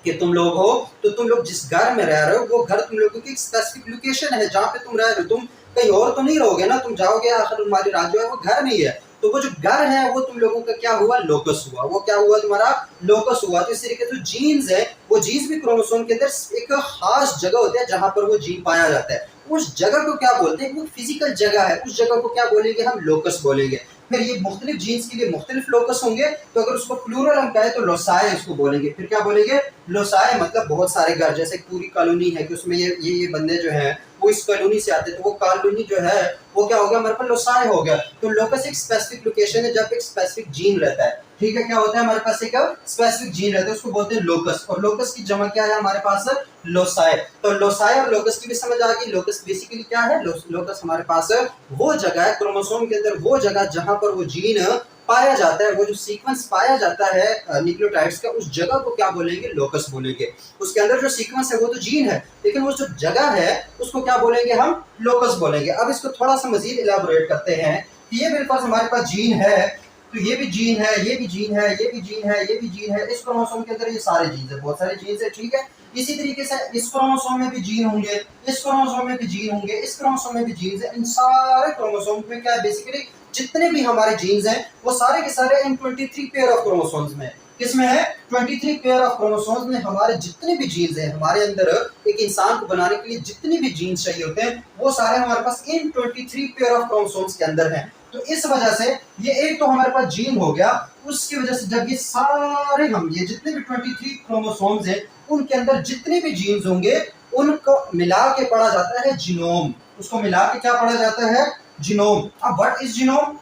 कि तुम लोग हो, तो तुम लोग जिस घर में रह रहे हो, वो घर तुम लोगों की स्पेसिफिक लोकेशन है जहाँ पे तुम रह रहे हो। तुम कहीं और तो नहीं रहोगे ना, तुम जाओगे आखिर तुम्हारी राज्य है वो घर नहीं है। तो वो जो घर है वो तुम लोगों का क्या हुआ? लोकस हुआ। वो क्या हुआ? तुम्हारा लोकस हुआ। तो इस तरीके से जो जीन्स है, वो जीन्स भी क्रोमोसोम के अंदर एक खास जगह होती है जहां पर वो जीन पाया जाता है। उस जगह को क्या बोलते हैं? वो फिजिकल जगह है, उस जगह को क्या बोलेंगे हम? लोकस बोलेंगे। फिर ये मुख्तलिफ जीन्स के लिए मुख्तलिफ लोकस होंगे। तो अगर उसको प्लूरल हम कहें तो लोसाई उसको बोलेंगे। फिर क्या बोलेंगे? लोसाई मतलब बहुत सारे घर, जैसे पूरी कॉलोनी है कि उसमें ये बंदे जो हैं वो इस कॉलोनी से आते हैं, तो वो कॉलोनी जो है वो क्या हो गया? हमारे पास लोसाई हो गया। तो लोकस एक स्पेसिफिक लोकेशन है जब एक स्पेसिफिक जीन रहता है। ठीक है, क्या होता है? हमारे पास एक स्पेसिफिक जीन रहता है, उसको बोलते हैं लोकस। और लोकस की जमा क्या है हमारे पास? लोसाई। तो लोसाई और लोकस की भी समझ आ गई। लोकस बेसिकली क्या है? लोकस हमारे पास वो जगह है क्रोमोसोम के अंदर, वो जगह जहां पर वो जीन पाया जाता है, वो जो सीक्वेंस पाया जाता है न्यूक्लियोटाइड्स का, उस जगह को क्या बोलेंगे? लोकस बोलेंगे। उसके अंदर जो सीक्वेंस है वो तो जीन है, लेकिन वो जो जगह है उसको क्या बोलेंगे हम? लोकस बोलेंगे। अब इसको थोड़ा सा मजीद इलाबोरेट करते हैं कि ये मेरे पास हमारे पास जीन है, तो ये भी जीन है, ये भी जीन है, ये भी जीन है, ये भी जीन है। इस क्रोमोसोम के अंदर ये सारे जीन है, बहुत सारे जीन है। ठीक है, इसी तरीके से इस क्रोमोसोम में भी जीन होंगे, इस क्रोमोसोम में भी जीन होंगे, इस क्रोमोसोम में भी जीन है। इन सारे क्रोमोसोम में क्या है? बेसिकली जितने भी हमारे जीन्स हैं वो सारे के सारे इन 23 पेयर ऑफ क्रोमोसोम्स में। किसमें है? 23 पेयर ऑफ क्रोमोसोम्स में हमारे जितने भी जीन्स हैं, हमारे अंदर एक इंसान को बनाने के लिए जितने भी जीन्स चाहिए होते हैं, वो सारे हमारे पास इन 23 पेयर ऑफ क्रोमोसोम्स के अंदर हैं। तो इस वजह से ये एक तो हमारे पास जीन हो गया, उसकी वजह से जब ये सारे ये जितने भी 23 क्रोमोसोम्स हैं, उनके अंदर जितने भी जीन्स होंगे उनको मिला के पढ़ा जाता है जीनोम। उसको मिला के क्या पढ़ा जाता है? जीनोम। अब व्हाट इज जीनोम?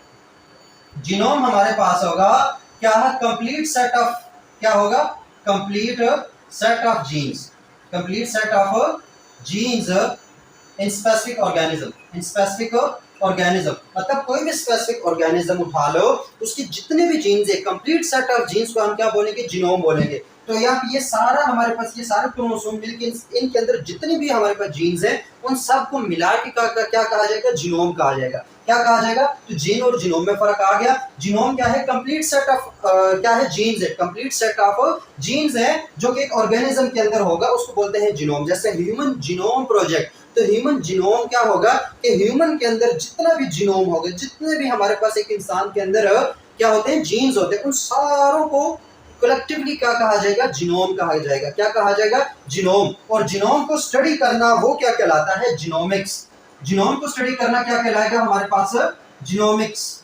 जीनोम हमारे पास होगा क्या है? कंप्लीट सेट ऑफ, क्या होगा? Complete set of genes. Complete set of genes in specific organism. In specific organism मतलब कोई भी स्पेसिफिक ऑर्गेनिज्म उठा लो, उसकी जितने भी जीन्स है, कंप्लीट सेट ऑफ जीन्स को हम क्या बोलेंगे? जीनोम बोलेंगे। तो यहाँ ये सारा हमारे पास ये सारे क्रोमोसोम मिलके इनके अंदर जितने भी हमारे पास जीन्स हैं, उन सबको मिला के क्या कहा जाएगा? जीनोम कहा जाएगा। क्या कहा जाएगा? तो जीन और जीनोम में फर्क आ गया। जीनोम क्या है? कंप्लीट सेट ऑफ क्या है? जीन्स है। कंप्लीट सेट ऑफ जीन्स है जो कि एक ऑर्गेनिज्म के अंदर होगा, उसको बोलते हैं जीनोम। जैसे ह्यूमन जीनोम प्रोजेक्ट, तो ह्यूमन जीनोम क्या होगा कि ह्यूमन के अंदर जितना भी जीनोम होगा, जितने भी हमारे पास एक इंसान के अंदर क्या होते हैं? जीन्स होते हैं, उन सारों को कलेक्टिवली क्या कहा जाएगा? जीनोम कहा जाएगा। क्या कहा जाएगा? जीनोम। और जीनोम को स्टडी करना वो क्या कहलाता है? जीनोमिक्स। जीनोम को स्टडी करना क्या कहलाएगा हमारे पास? जीनोमिक्स।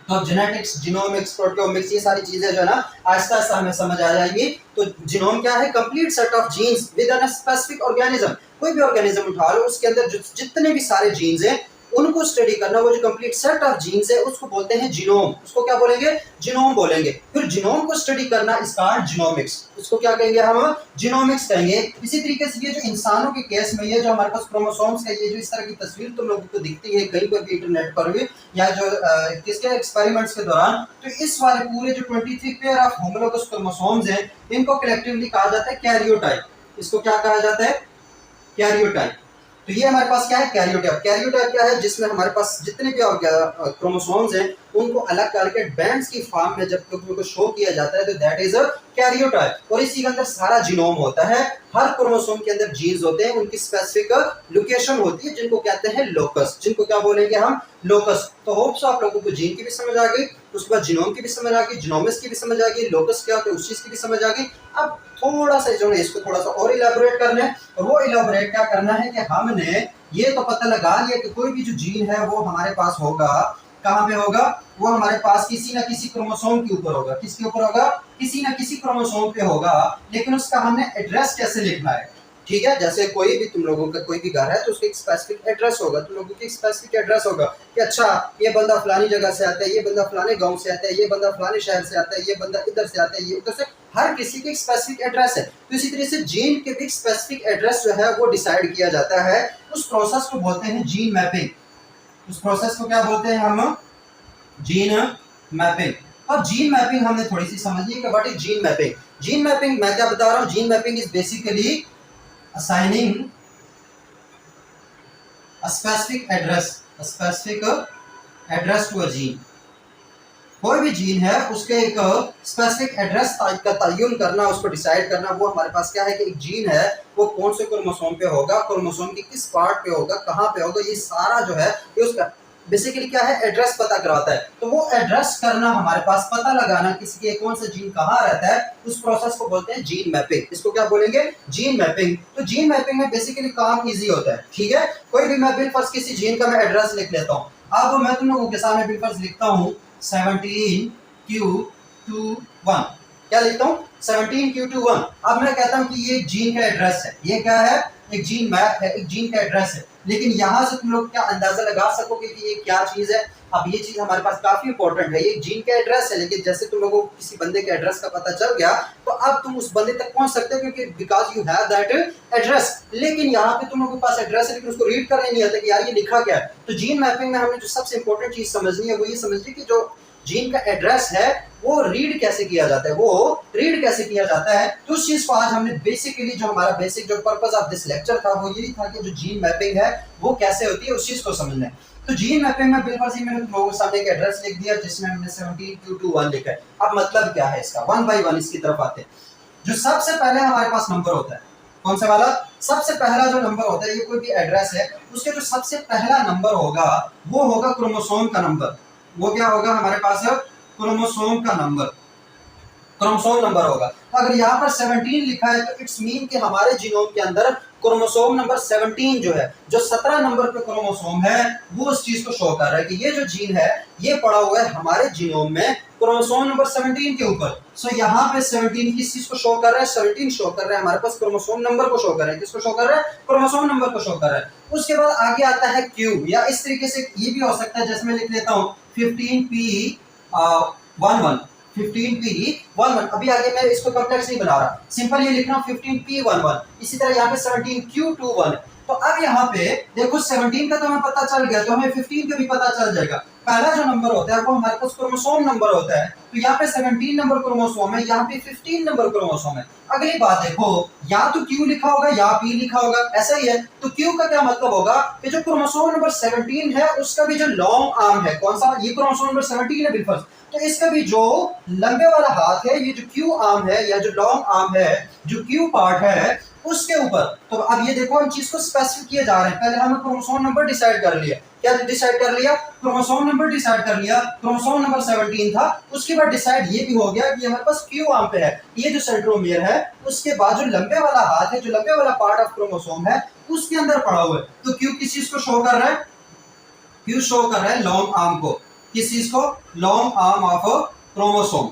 तो जेनेटिक्स, जीनोमिक्स, प्रोटियोमिक्स, ये सारी चीजें जो है ना आहिस्ता आहिस्ता हमें समझ आ जाएगी। तो जीनोम क्या है? Complete set of genes with an specific organism. कोई भी ऑर्गेनिज्म उठा लो, उसके अंदर जितने भी सारे जीन्स हैं उनको स्टडी करना, वो जो कंप्लीट सेट ऑफ जीन्स है उसको बोलते हैं जीनोम। उसको क्या बोलेंगे? जीनोम बोलेंगे। फिर जीनोम को स्टडी करना इसका जीनोमिक्स। उसको क्या कहेंगे हम? जीनोमिक्स कहेंगे। इसी तरीके से ये जो इंसानों के केस में ये जो हमारे पास क्रोमोसोम्स का ये जो इस तरह की तस्वीर तुम लोगों को दिखती है कहीं पर भी इंटरनेट पर भी, या जो किसके एक्सपेरिमेंट्स के दौरान, तो इस वाले पूरे जो 23 पेयर ऑफ होमोलोगस क्रोमोसोम्स हैं, इनको कलेक्टिवली कहा जाता है कैरियोटाइप। इसको क्या कहा जाता है? कैरियोटाइप। तो ये हमारे पास क्या है? कैरियोटाइप। कैरियोटाइप क्या है? जिसमें हमारे पास जितने भी क्रोमोसोम्स हैं उनको अलग करके बैंड्स की फॉर्म में जब उनको शो किया जाता है तो दैट इज अ कैरियोटाइप। और इसी के अंदर सारा जीनोम होता है, हर क्रोमोसोम के अंदर जीन्स होते हैं, उनकी स्पेसिफिक लोकेशन होती है जिनको कहते हैं लोकस, जिनको क्या बोलेंगे हम, लोकस। तो होप सो आप लोगों को जीन की भी समझ आ गई, उसके बाद जीनोम की भी समझ आ गई, जीनोमिक्स की भी समझ आ गई, लोकस क्या होता है उस चीज की भी समझ आ गई। अब थोड़ा सा जो है इसको थोड़ा सा और इलेबोरेट करना है, और वो इलेबोरेट क्या करना है कि हमने ये तो पता लगा लिया कि कोई भी जो जीन है वो हमारे पास होगा, कहाँ पे होगा, वो हमारे पास किसी ना किसी क्रोमोसोम के ऊपर होगा। किसके ऊपर होगा, किसी ना किसी क्रोमोसोम पे होगा, लेकिन उसका हमने एड्रेस कैसे लिखना है। ठीक है, जैसे कोई भी तुम लोगों का कोई भी घर है तो उसका एक स्पेसिफिक एड्रेस होगा, तुम लोगों की स्पेसिफिक एड्रेस होगा कि अच्छा ये बंदा फलानी जगह से आता है, ये बंदा फलाने गांव से आता है, ये बंदा फलाने शहर से आता है, ये बंदा इधर से आता है, ये उधर से, हर किसी के एक स्पेसिफिक एड्रेस है। तो इसी तरह से जीन के भी स्पेसिफिक एड्रेस जो है वो डिसाइड किया जाता है। उस प्रोसेस को बोलते हैं जीन मैपिंग। उस प्रोसेस को क्या बोलते हैं हम, जीन मैपिंग। अब जीन मैपिंग हमने थोड़ी सी समझी कि what is gene mapping. Gene mapping मैं क्या बता रहा हूँ, gene mapping is basically assigning a specific address to a gene। कोई भी जीन है उसके एक स्पेसिफिक एड्रेस का तयन करना, उसको डिसाइड करना। वो हमारे पास क्या है कि एक जीन है वो कौन से क्रोमोसोम पे होगा, क्रोमोसोम की किस पार्ट पे होगा, कहाँ पे होगा, ये सारा जो है ये उसका बेसिकली क्या है, एड्रेस पता करवाता है। तो वो एड्रेस करना, हमारे पास पता लगाना किसी के कौन सा जीन कहाँ रहता है, उस प्रोसेस को बोलते हैं जीन मैपिंग। इसको क्या बोलेंगे, जीन मैपिंग। तो जीन मैपिंग में बेसिकली काम इजी होता है। ठीक है, कोई भी मैं बिलफर्ज किसी जीन का मैं एड्रेस लिख लेता हूँ। अब मैं तुम लोगों के सामने बिलफर्ज लिखता हूँ 17q21। क्या लिखता हूँ, 17q21। अब मैं कहता हूँ कि ये जीन का एड्रेस है, ये क्या है, एक जीन मैप है, एक जीन का एड्रेस है। लेकिन यहाँ से तुम लोग क्या अंदाजा लगा सकोगे कि ये क्या चीज है। अब ये चीज हमारे पास काफी इंपॉर्टेंट है, ये जीन का एड्रेस है, लेकिन जैसे तुम लोगों को किसी बंदे के एड्रेस का पता चल गया तो अब तुम उस बंदे तक पहुंच सकते हो, क्योंकि because you have that address. लेकिन यहाँ पे तुम लोगों के पास एड्रेस है लेकिन उसको रीड करने नहीं आता कि यार ये लिखा क्या है। तो जीन मैपिंग में हमने जो सबसे इंपॉर्टेंट चीज समझनी है वो ये समझनी कि जो जीन का एड्रेस है वो रीड कैसे किया जाता है, वो रीड कैसे किया जाता है। तो उस चीज को आज हमने बेसिकली, जो हमारा बेसिक जो पर्पस ऑफ दिस लेक्चर था वो यही था कि जो जीन मैपिंग है वो कैसे होती है, उस चीज को समझना है। तो जीन मैपिंग में बिल्कुल सी मैंने लोगों के सामने एक एड्रेस लिख दिया जिसमें हमने 17q21 लिखा है। अब मतलब क्या है इसका, वन बाय वन इसकी तरफ आते हैं। जो सबसे पहले हमारे पास नंबर होता है, कौन सा वाला, सबसे पहला जो नंबर होता है, ये कोई भी एड्रेस है उसके जो सबसे पहला नंबर होगा वो होगा क्रोमोसोम का नंबर। वो क्या होगा हमारे पास, क्रोमोसोम का नंबर, क्रोमोसोम नंबर होगा। तो अगर यहाँ पर 17 लिखा है तो इट्स मीन कि हमारे जीनोम के अंदर क्रोमोसोम नंबर 17 जो है, जो 17 नंबर पे क्रोमोसोम है, वो उस चीज को शो कर रहा है कि ये जो जीन है ये पड़ा हुआ है हमारे जीनोम में क्रोमोसोम नंबर 17 के ऊपर। सो यहाँ पे 17 किस चीज को शो कर रहा है, 17 शो कर रहा है हमारे पास क्रोमोसोम नंबर को शो कर रहा है। किसको शो कर रहा है, क्रोमोसोम नंबर को शो कर रहा है। उसके बाद आगे आता है क्यू, या इस तरीके से ये भी हो सकता है जैसे मैं लिख लेता हूँ 15p11, 15p11। अभी आगे मैं इसको कॉम्प्लेक्स नहीं बना रहा, सिंपल ये लिख रहा हूँ 15p11। इसी तरह यहाँ पे 17q21। तो अब यहाँ पे देखो 17 का तो हमें पता चल गया, तो हमें 15 का भी पता चल जाएगा। पहला जो नंबर होता है वो हमारे पास क्रोमोसोम नंबर होता है, तो यहाँ पे 17 नंबर क्रोमोसोम है, यहाँ पे 15 नंबर क्रोमोसोम है। अगली बात देखो, या तो Q लिखा होगा या P लिखा होगा, ऐसा ही है। तो Q का क्या मतलब होगा कि जो क्रोमोसोम नंबर 17 है उसका भी जो लॉन्ग आर्म है, कौन सा, ये क्रोमोसोम नंबर 17 है बिल्कुल, तो इसका भी जो लंबे वाला हाथ है, ये जो Q आर्म है या जो लॉन्ग आर्म है, जो Q पार्ट है उसके ऊपर। तो अब ये देखो हम चीज को स्पेसिफिक किए जा रहे हैं। पहले हमने क्रोमोसोम नंबर डिसाइड कर लिया, क्या डिसाइड कर लिया, क्रोमोसोम नंबर डिसाइड कर लिया, क्रोमोसोम नंबर 17 था। उसके बाद डिसाइड ये भी हो गया कि हमारे पास Q आर्म पे है, ये जो सेंट्रोमियर है, उसके बाद जो लंबे वाला हाथ है, जो लंबे वाला पार्ट ऑफ क्रोमोसोम है उसके अंदर पड़ा हुआ है। तो Q किस चीज को शो कर रहा है, Q शो कर रहा है लॉन्ग आर्म को, किस चीज को, लॉन्ग आर्म ऑफ क्रोमोसोम।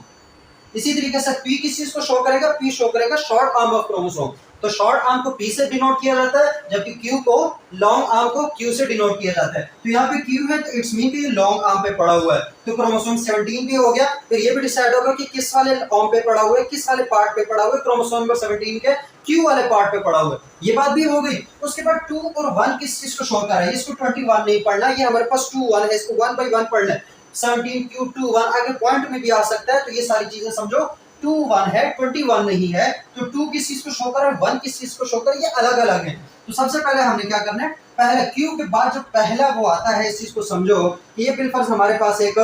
इसी तरीके से P किस चीज को शो करेगा, P शो करेगा शॉर्ट आर्म ऑफ क्रोमोसोम। तो शॉर्ट आर्म को P से डिनोट किया जाता है, जबकि Q को, लॉन्ग आर्म को Q से डिनोट किया जाता है। तो यहाँ पे Q है तो इट्स मीन कि ये लॉन्ग आर्म पे पड़ा हुआ है। तो क्रोमोसोम 17 भी हो गया। फिर ये भी डिसाइड होगा कि किस वाले आर्म पे पड़ा हुआ है, किस वाले पार्ट पे पड़ा हुआ है, क्रोमोसोम नंबर 17 के Q वाले पार्ट पे पड़ा हुआ है। ये बात भी हो गई। उसके बाद 2 और 1 किस चीज को शो कर रहा है, इसको 21 नहीं पढ़ना, ये हमारे पास 2 1 है, इसको 1 by 1 पढ़ना है। 17q21 अगर पॉइंट में भी आ सकता है, तो ये सारी चीजें समझो 2 1 है, 21 नहीं है। तो 2 किस चीज को शो कर रहा है, 1 किस चीज को शो कर रहा है, ये अलग अलग है। तो सबसे पहले हमने क्या करना है, पहले Q के बाद जो पहला वो आता है, इस चीज को समझो। ये बिलफर्ज हमारे पास एक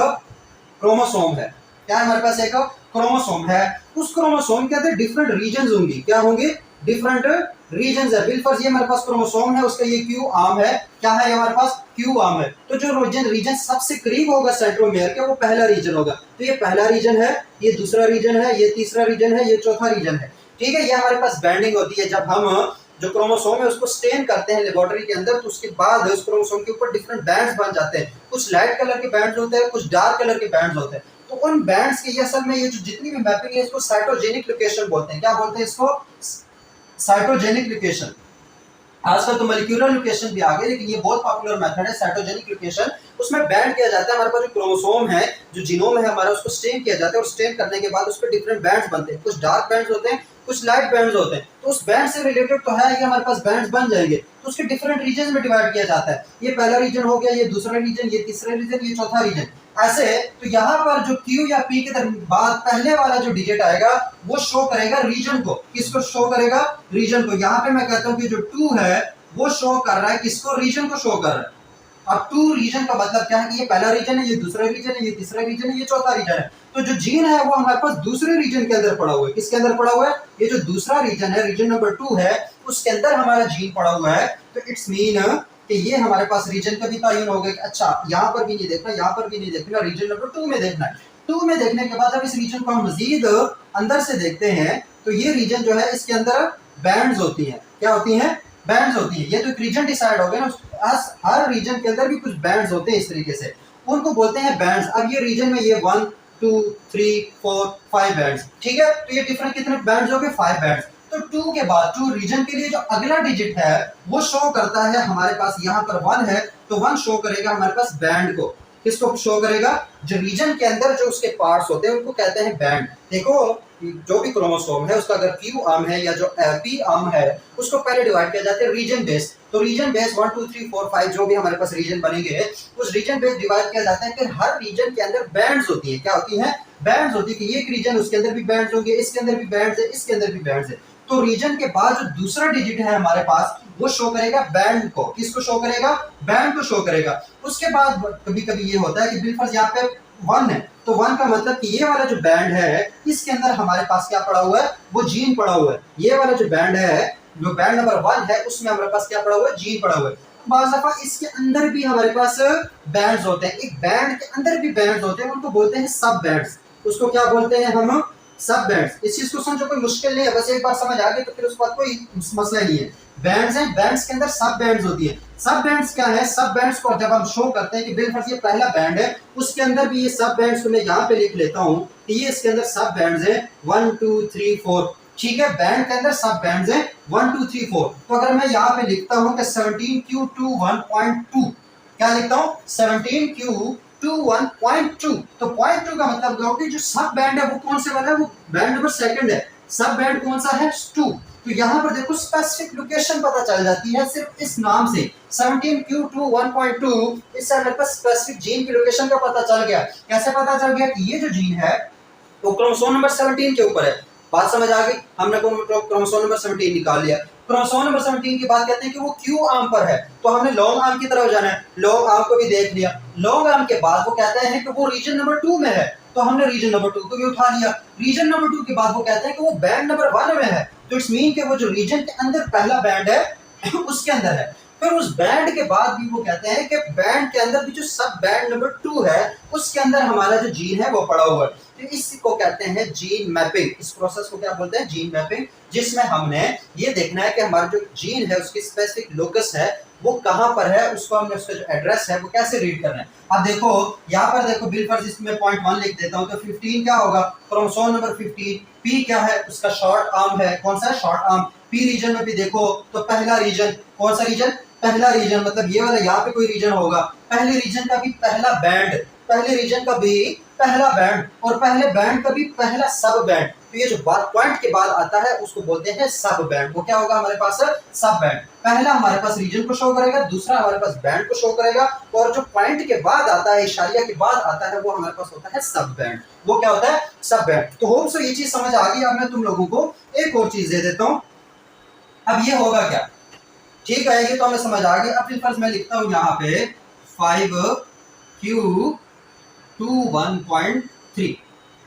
क्रोमोसोम है। क्या है हमारे पास? एक क्रोमोसोम है। उस क्रोमोसोम के अंदर डिफरेंट रीजन होंगी। क्या होंगे? डिफरेंट रीजन है। बिलफर्ज ये हमारे पास क्रोमोसोम है, उसका ये क्यू आर्म है। क्या है हमारे पास? क्यू आर्म है। तो जो रीजन सबसे करीब होगा सेंट्रोमियर के, वो पहला रीजन होगा। तो ये पहला रीजन है, ये दूसरा रीजन है, ये तीसरा रीजन है, ये चौथा रीजन है। ठीक है, ये हमारे पास बैंडिंग होती है। जब हम जो क्रोमोसोम है उसको स्टेन करते हैं लेबोरेटरी के अंदर, तो उसके बाद उस क्रोमोसोम के ऊपर डिफरेंट बैंड्स बन जाते हैं। कुछ लाइट कलर के बैंड्स होते हैं, कुछ डार्क कलर के बैंड्स होते हैं। तो उन बैंड्स के ये असल में ये जो जितनी भी मैपिंग है, इसको साइटोजेनिक लोकेशन बोलते हैं। क्या बोलते हैं इसको? Cytogenic location. आजकल तो मॉलिक्यूलर लोकेशन भी आ गए, लेकिन ये बहुत पॉपुलर मेथड है साइटोजेनिक लोकेशन। उसमें बैंड किया जाता है। हमारे पास जो क्रोमोसोम है, जो जीनोम है हमारा, उसको स्टेन किया जाता है, और स्टेन करने के बाद उस पर डिफरेंट बैंड्स बनते हैं। कुछ डार्क बैंड्स होते हैं, कुछ लाइट बैंड्स होते हैं। तो उस बैंड से रिलेटेड तो है, ये हमारे पास बैंड्स बन जाएंगे। तो उसके डिफरेंट रीजन में डिवाइड किया जाता है। ये पहला रीजन हो गया, ये दूसरा रीजन, ये तीसरा रीजन, ये चौथा रीजन। ऐसे तो यहाँ पर जो क्यू या पी के बाद पहले वाला जो डिजिट आएगा, वो शो करेगा रीजन को। किसको शो करेगा? रीजन को। यहाँ पे मैं कहता हूँ कि जो 2 है वो शो कर रहा है किसको? रीजन को शो कर रहा है। अब 2 रीजन का मतलब क्या है कि ये पहला रीजन है, ये दूसरा रीजन है, ये तीसरा रीजन है, ये चौथा रीजन है। तो जो जीन है वो हमारे पास दूसरे रीजन के अंदर पड़ा हुआ है। किसके अंदर पड़ा हुआ है? ये जो दूसरा रीजन है, रीजन नंबर 2 है, उसके अंदर हमारा जीन पड़ा हुआ है। तो इट्स मीन कि ये हमारे पास रीजन का भी तयन हो गया कि अच्छा यहाँ पर भी नहीं देखना, यहाँ पर भी नहीं देखना, रीजन नंबर 2 में देखना है। 2 में देखने के बाद जब इस रीजन को हम मजीद अंदर से देखते हैं, तो ये रीजन जो है इसके अंदर बैंड्स होती हैं। क्या होती हैं? बैंड्स होती है। ये तो रीजन डिसाइड हो गया ना, हर रीजन के अंदर भी कुछ बैंड्स होते हैं इस तरीके से, उनको बोलते हैं बैंड्स। अब ये रीजन में ये 1 2 3 4 5 बैंड्स। ठीक है, तो ये डिफरेंट कितने बैंड्स हो गए? 5 बैंड्स। तो 2 के बाद 2 रीजन के लिए जो अगला डिजिट है वो शो करता है हमारे पास यहाँ पर 1 है, तो 1 शो करेगा हमारे पास बैंड को। किसको शो करेगा? जो रीजन के अंदर जो उसके पार्ट्स होते हैं उनको कहते हैं बैंड। देखो, जो भी क्रोमोसोम है उसका अगर क्यू आर्म है या जो पी आर्म है, उसको पहले डिवाइड किया जाता है रीजन बेस। तो रीजन बेस 1 2 3 4 5 जो भी हमारे पास रीजन बनेंगे, उस रीजन बेस डिवाइड किया जाता है। फिर हर रीजन के अंदर बैंड्स होती है। क्या होती है? बैंड्स होती है कि ये एक रीजन, उसके अंदर भी बैंड्स होंगे, इसके अंदर भी बैंड्स है, इसके अंदर भी बैंड्स है। तो रीजन के बाद जो दूसरा डिजिट है हमारे पास, वो शो करेगा बैंड को। किसको शो करेगा? बैंड को शो करेगा। उसके बाद कभी कभी ये होता है कि बिलफर्ज यहाँ पे 1 है, तो 1 का मतलब कि ये वाला जो बैंड है, इसके अंदर हमारे पास क्या पड़ा हुआ है? वो जीन पड़ा हुआ है। ये वाला जो बैंड है, जो बैंड नंबर 1 है, उसमें हमारे पास क्या पड़ा हुआ है? जीन पड़ा हुआ है। बाज़ दफा इसके अंदर भी हमारे पास बैंड्स होते हैं। एक बैंड के अंदर भी बैंड्स होते हैं, उनको बोलते हैं सब बैंड्स। उसको क्या बोलते हैं हम? सब बैंड्स। इस चीज को समझो, कोई मुश्किल नहीं है, बस एक बार समझ आ गई तो फिर उस बात कोई मसला नहीं है। बैंड्स हैं, बैंड्स के अंदर सब बैंड्स होती है। सब बैंड्स क्या है? सब बैंड्स को जब हम शो करते हैं कि बिलफर्ज ये पहला बैंड है, उसके अंदर भी ये सब बैंड्स को मैं यहाँ पे लिख लेता हूँ कि ये इसके अंदर सब बैंड्स हैं 1 2 3 4। ठीक है, बैंड के अंदर सब बैंड्स हैं 1 2 3 4। तो अगर मैं यहाँ पे लिखता हूँ कि 17q21.2, क्या लिखता हूँ? 17q21.2। तो 0.2 का मतलब क्या होगा? जो सब बैंड है वो कौन से वाला है? वो बैंड नंबर 2 है। सब बैंड कौन सा है? 2। तो यहाँ पर देखो स्पेसिफिक लोकेशन पता चल जाती है सिर्फ इस नाम से, 17q21.2। इससे हमारे पास स्पेसिफिक जीन की लोकेशन का पता चल गया। कैसे पता चल गया? कि ये जो जीन है वो क्रोमोसोम नंबर 17 के ऊपर है। बात समझ आ गई? हमने क्रोमोसोम नंबर 17 निकाल लिया। क्रोमोसोम नंबर 17 की बात कहते हैं कि वो क्यू आर्म पर है, तो हमने लॉन्ग आर्म की तरफ जाना है। लॉन्ग आर्म को भी देख लिया। लॉन्ग आर्म के बाद वो कहते हैं कि वो रीजन नंबर 2 में है, तो हमने रीजन नंबर 2 को भी उठा लिया। रीजन नंबर 2 के बाद वो कहते हैं कि वो बैंड नंबर 1 में है, तो इट्स मीन कि वो जो रीजन के अंदर पहला बैंड है उसके अंदर है। फिर उस बैंड के बाद भी वो कहते हैं कि बैंड के अंदर भी जो सब बैंड नंबर 2 है, उसके अंदर हमारा जो जीन है वो पड़ा हुआ है। तो इसको कहते हैं जीन मैपिंग। इस प्रोसेस को क्या बोलते हैं? जीन मैपिंग, जिसमें हमने ये देखना है कि हमारा जो जीन है उसकी स्पेसिफिक लोकस है वो कहाँ पर है, उसको हमने उसका जो एड्रेस है वो कैसे रीड करना है। अब देखो यहाँ पर देखो बिलफर्ज इसमें 0.1 लिख देता हूँ, तो 15 क्या होगा? Chromosome number 15। पी क्या है? उसका शॉर्ट आर्म है। कौन सा है? Short arm. पी रीजन में भी देखो तो पहला रीजन, कौन सा रीजन? पहला रीजन, मतलब ये वाला यहाँ पे कोई रीजन होगा। पहले रीजन का भी पहला बैंड, पहले रीजन का भी पहला बैंड, और पहले बैंड का भी पहला सब बैंड। तो ये जो पॉइंट के बाद आता है उसको बोलते हैं सब बैंड। वो क्या होगा हमारे पास? सब बैंड। पहला हमारे पास रीजन को शो करेगा, दूसरा हमारे पास बैंड को शो करेगा, और जो पॉइंट के बाद आता है, इशारिया के बाद आता है, वो हमारे पास होता है सब बैंड। वो क्या होता है? सब बैंड। तो होप सो ये चीज समझ आ गई। अब मैं तुम लोगों को एक और चीज दे देता हूँ। अब ये होगा क्या? ठीक है, ये तो हमें समझ आ गई। अब फर्स्ट मैं लिखता हूँ यहाँ पे 5q 21.3।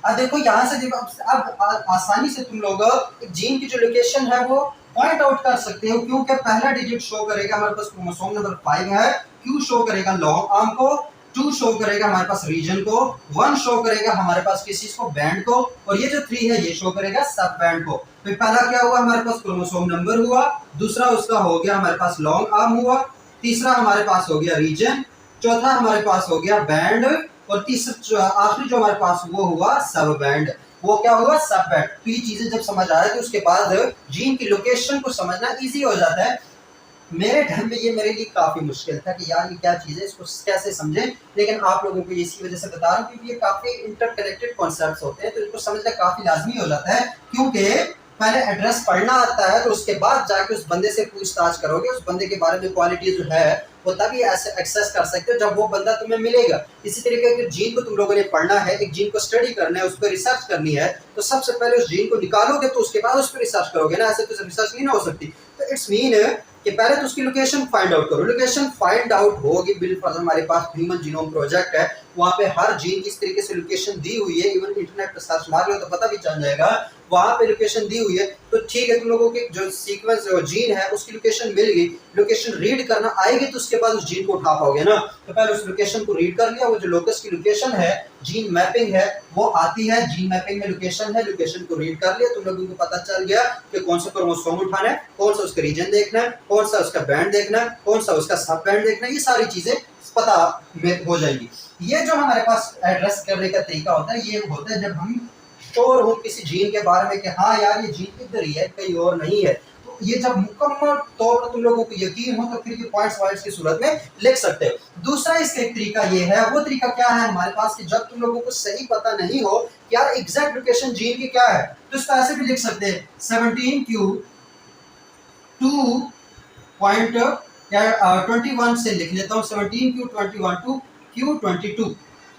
अब देखो यहाँ से देखो, अब आसानी से तुम लोग एक जीन की जो लोकेशन है वो पॉइंट आउट कर सकते हो, क्योंकि पहला डिजिट शो करेगा हमारे पास क्रोमोसोम नंबर 5 है, Q शो करेगा लॉन्ग आर्म को, 2 शो करेगा हमारे पास रीजन को, 1 शो करेगा हमारे पास किसी को बैंड को, और ये जो 3 है ये शो करेगा सब बैंड को। तो पहला क्या हुआ हमारे पास क्रोमोसोम नंबर हुआ, दूसरा उसका हो गया हमारे पास लॉन्ग आर्म हुआ, तीसरा हमारे पास हो गया रीजन, चौथा हमारे पास हो गया बैंड, और तीसरा आखिरी जो हमारे पास वो हुआ सब बैंड। वो क्या हुआ सब बैंड। तो ये चीजें जब समझ आए तो उसके बाद जीन की लोकेशन को समझना इजी हो जाता है। मेरे ढंग में ये मेरे लिए काफी मुश्किल था कि यार ये क्या चीज है, इसको कैसे समझें, लेकिन आप लोगों को इसी वजह से बता रहा हूँ क्योंकि ये काफी इंटरकनेक्टेड कॉन्सेप्ट्स होते हैं, तो इनको समझना काफी लाजमी हो जाता है। क्योंकि पहले एड्रेस पढ़ना आता है तो उसके बाद जाके उस बंदे से पूछताछ करोगे, उस बंदे के बारे में क्वालिटी जो है वो तभी ऐसे एक्सेस कर सकते हो जब वो बंदा तुम्हें मिलेगा। इसी तरीके के जीन को तुम लोगों ने पढ़ना है, एक जीन को स्टडी करना है, उस पर रिसर्च करनी है, तो सबसे पहले उस जीन को निकालोगे तो उसके बाद उस पर रिसर्च करोगे ना, ऐसे तो रिसर्च नहीं ना हो सकती। तो इट्स मीन कि पहले तो उसकी लोकेशन फाइंड आउट करो। लोकेशन फाइंड आउट होगी बिल्कुल, हमारे पास ह्यूमन जीनोम प्रोजेक्ट है, वहाँ पे हर जीन की इस तरीके से लोकेशन दी हुई है, इवन इंटरनेट पर सर्च मार लो तो पता भी चल जाएगा, वहाँ पे लोकेशन दी हुई है। तो ठीक है, तुम लोगों के जो सीक्वेंस जीन है उसकी लोकेशन मिल गई, लोकेशन रीड करना आएगी तो उसके बाद उस जीन को उठा पाओगे ना। तो पहले उस लोकेशन को रीड कर लिया, वो जो लोकस की लोकेशन है, जीन मैपिंग है वो आती है, जीन मैपिंग में लोकेशन है, लोकेशन को रीड कर लिया, तुम लोगों को पता चल गया कि कौन सा क्रोमोसोम उठाना है, कौन सा उसका रीजन देखना है, कौन सा उसका बैंड देखना है, कौन सा उसका सब बैंड देखना है, ये सारी चीजें पता में हो जाएगी। ये जो हमारे पास एड्रेस करने का तरीका होता है, ये होता है जब हम श्योर हो किसी जीन के बारे में कि हाँ यार ये जीन इधर ही है कहीं और नहीं है, तो ये जब मुकम्मल तौर पर तुम लोगों को यकीन हो तो फिर ये पॉइंट्स वाइज की सूरत में लिख सकते हो। दूसरा इसका एक तरीका ये है, वो तरीका क्या है हमारे पास कि जब तुम लोगों को सही पता नहीं हो कि यार एग्जैक्ट लोकेशन जीन की क्या है, तो इसको ऐसे भी लिख सकते हैं 17q 2.21 से लिख लेता हूँ, 17q21 to q22।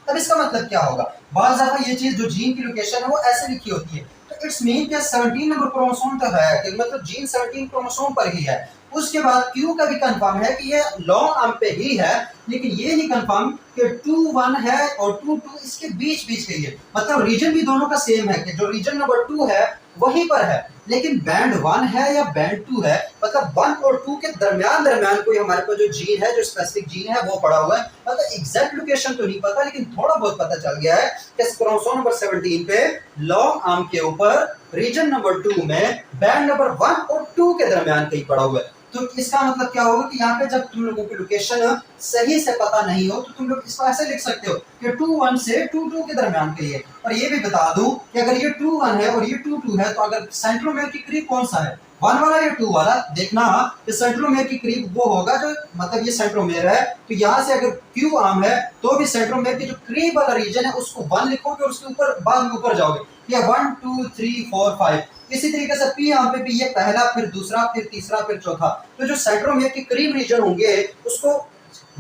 अब इसका मतलब क्या होगा, बाज़ दफा ये चीज जो जीन की लोकेशन है वो ऐसे लिखी होती है, तो इट्स मीन कि 17 नंबर क्रोमोसोम तो है कि मतलब जीन 17 क्रोमोसोम पर ही है। उसके बाद क्यू का भी कंफर्म है कि ये लॉन्ग आर्म पे ही है, लेकिन ये नहीं कंफर्म कि 2-1 है और 2-2 इसके बीच बीच के है, मतलब रीजन भी दोनों का सेम है कि जो रीजन नंबर 2 है वहीं पर है, लेकिन बैंड 1 है या बैंड 2 है, मतलब 1 और 2 के दरमियान कोई हमारे पास जो जीन है, जो स्पेसिफिक जीन है वो पड़ा हुआ है। मतलब एग्जैक्ट लोकेशन तो नहीं पता, लेकिन थोड़ा बहुत पता चल गया है कि क्रोमोसोम नंबर 17 पे लॉन्ग आर्म के ऊपर रीजन नंबर 2 में बैंड नंबर 1 और 2 के दरमियान कहीं पड़ा हुआ है। तो इसका मतलब क्या होगा कि यहाँ पे जब तुम लोगों की लोकेशन सही से पता नहीं हो तो तुम लोग इसको ऐसे लिख सकते हो कि 2-1 से 2-2 के दरमियान के है। और ये भी बता दूं कि अगर ये 2-1 है और ये 2-2 है तो अगर सेंट्रोमेयर के करीब कौन सा है, 1 वाला या 2 वाला, देखना कि सेंट्रोमेयर के करीब वो होगा जो, मतलब ये सेंट्रोमेयर है तो यहाँ से अगर क्यू आर्म है तो भी सेंट्रोमेयर के जो करीब वाला रीजन है उसको 1 लिखोगे और उसके ऊपर बाद में ऊपर जाओगे, या 1 2 3 4 5। इसी तरीके से पी आर्म पे भी ये पहला फिर दूसरा फिर तीसरा फिर चौथा, तो जो सेंट्रोमेयर के करीब रीजन होंगे उसको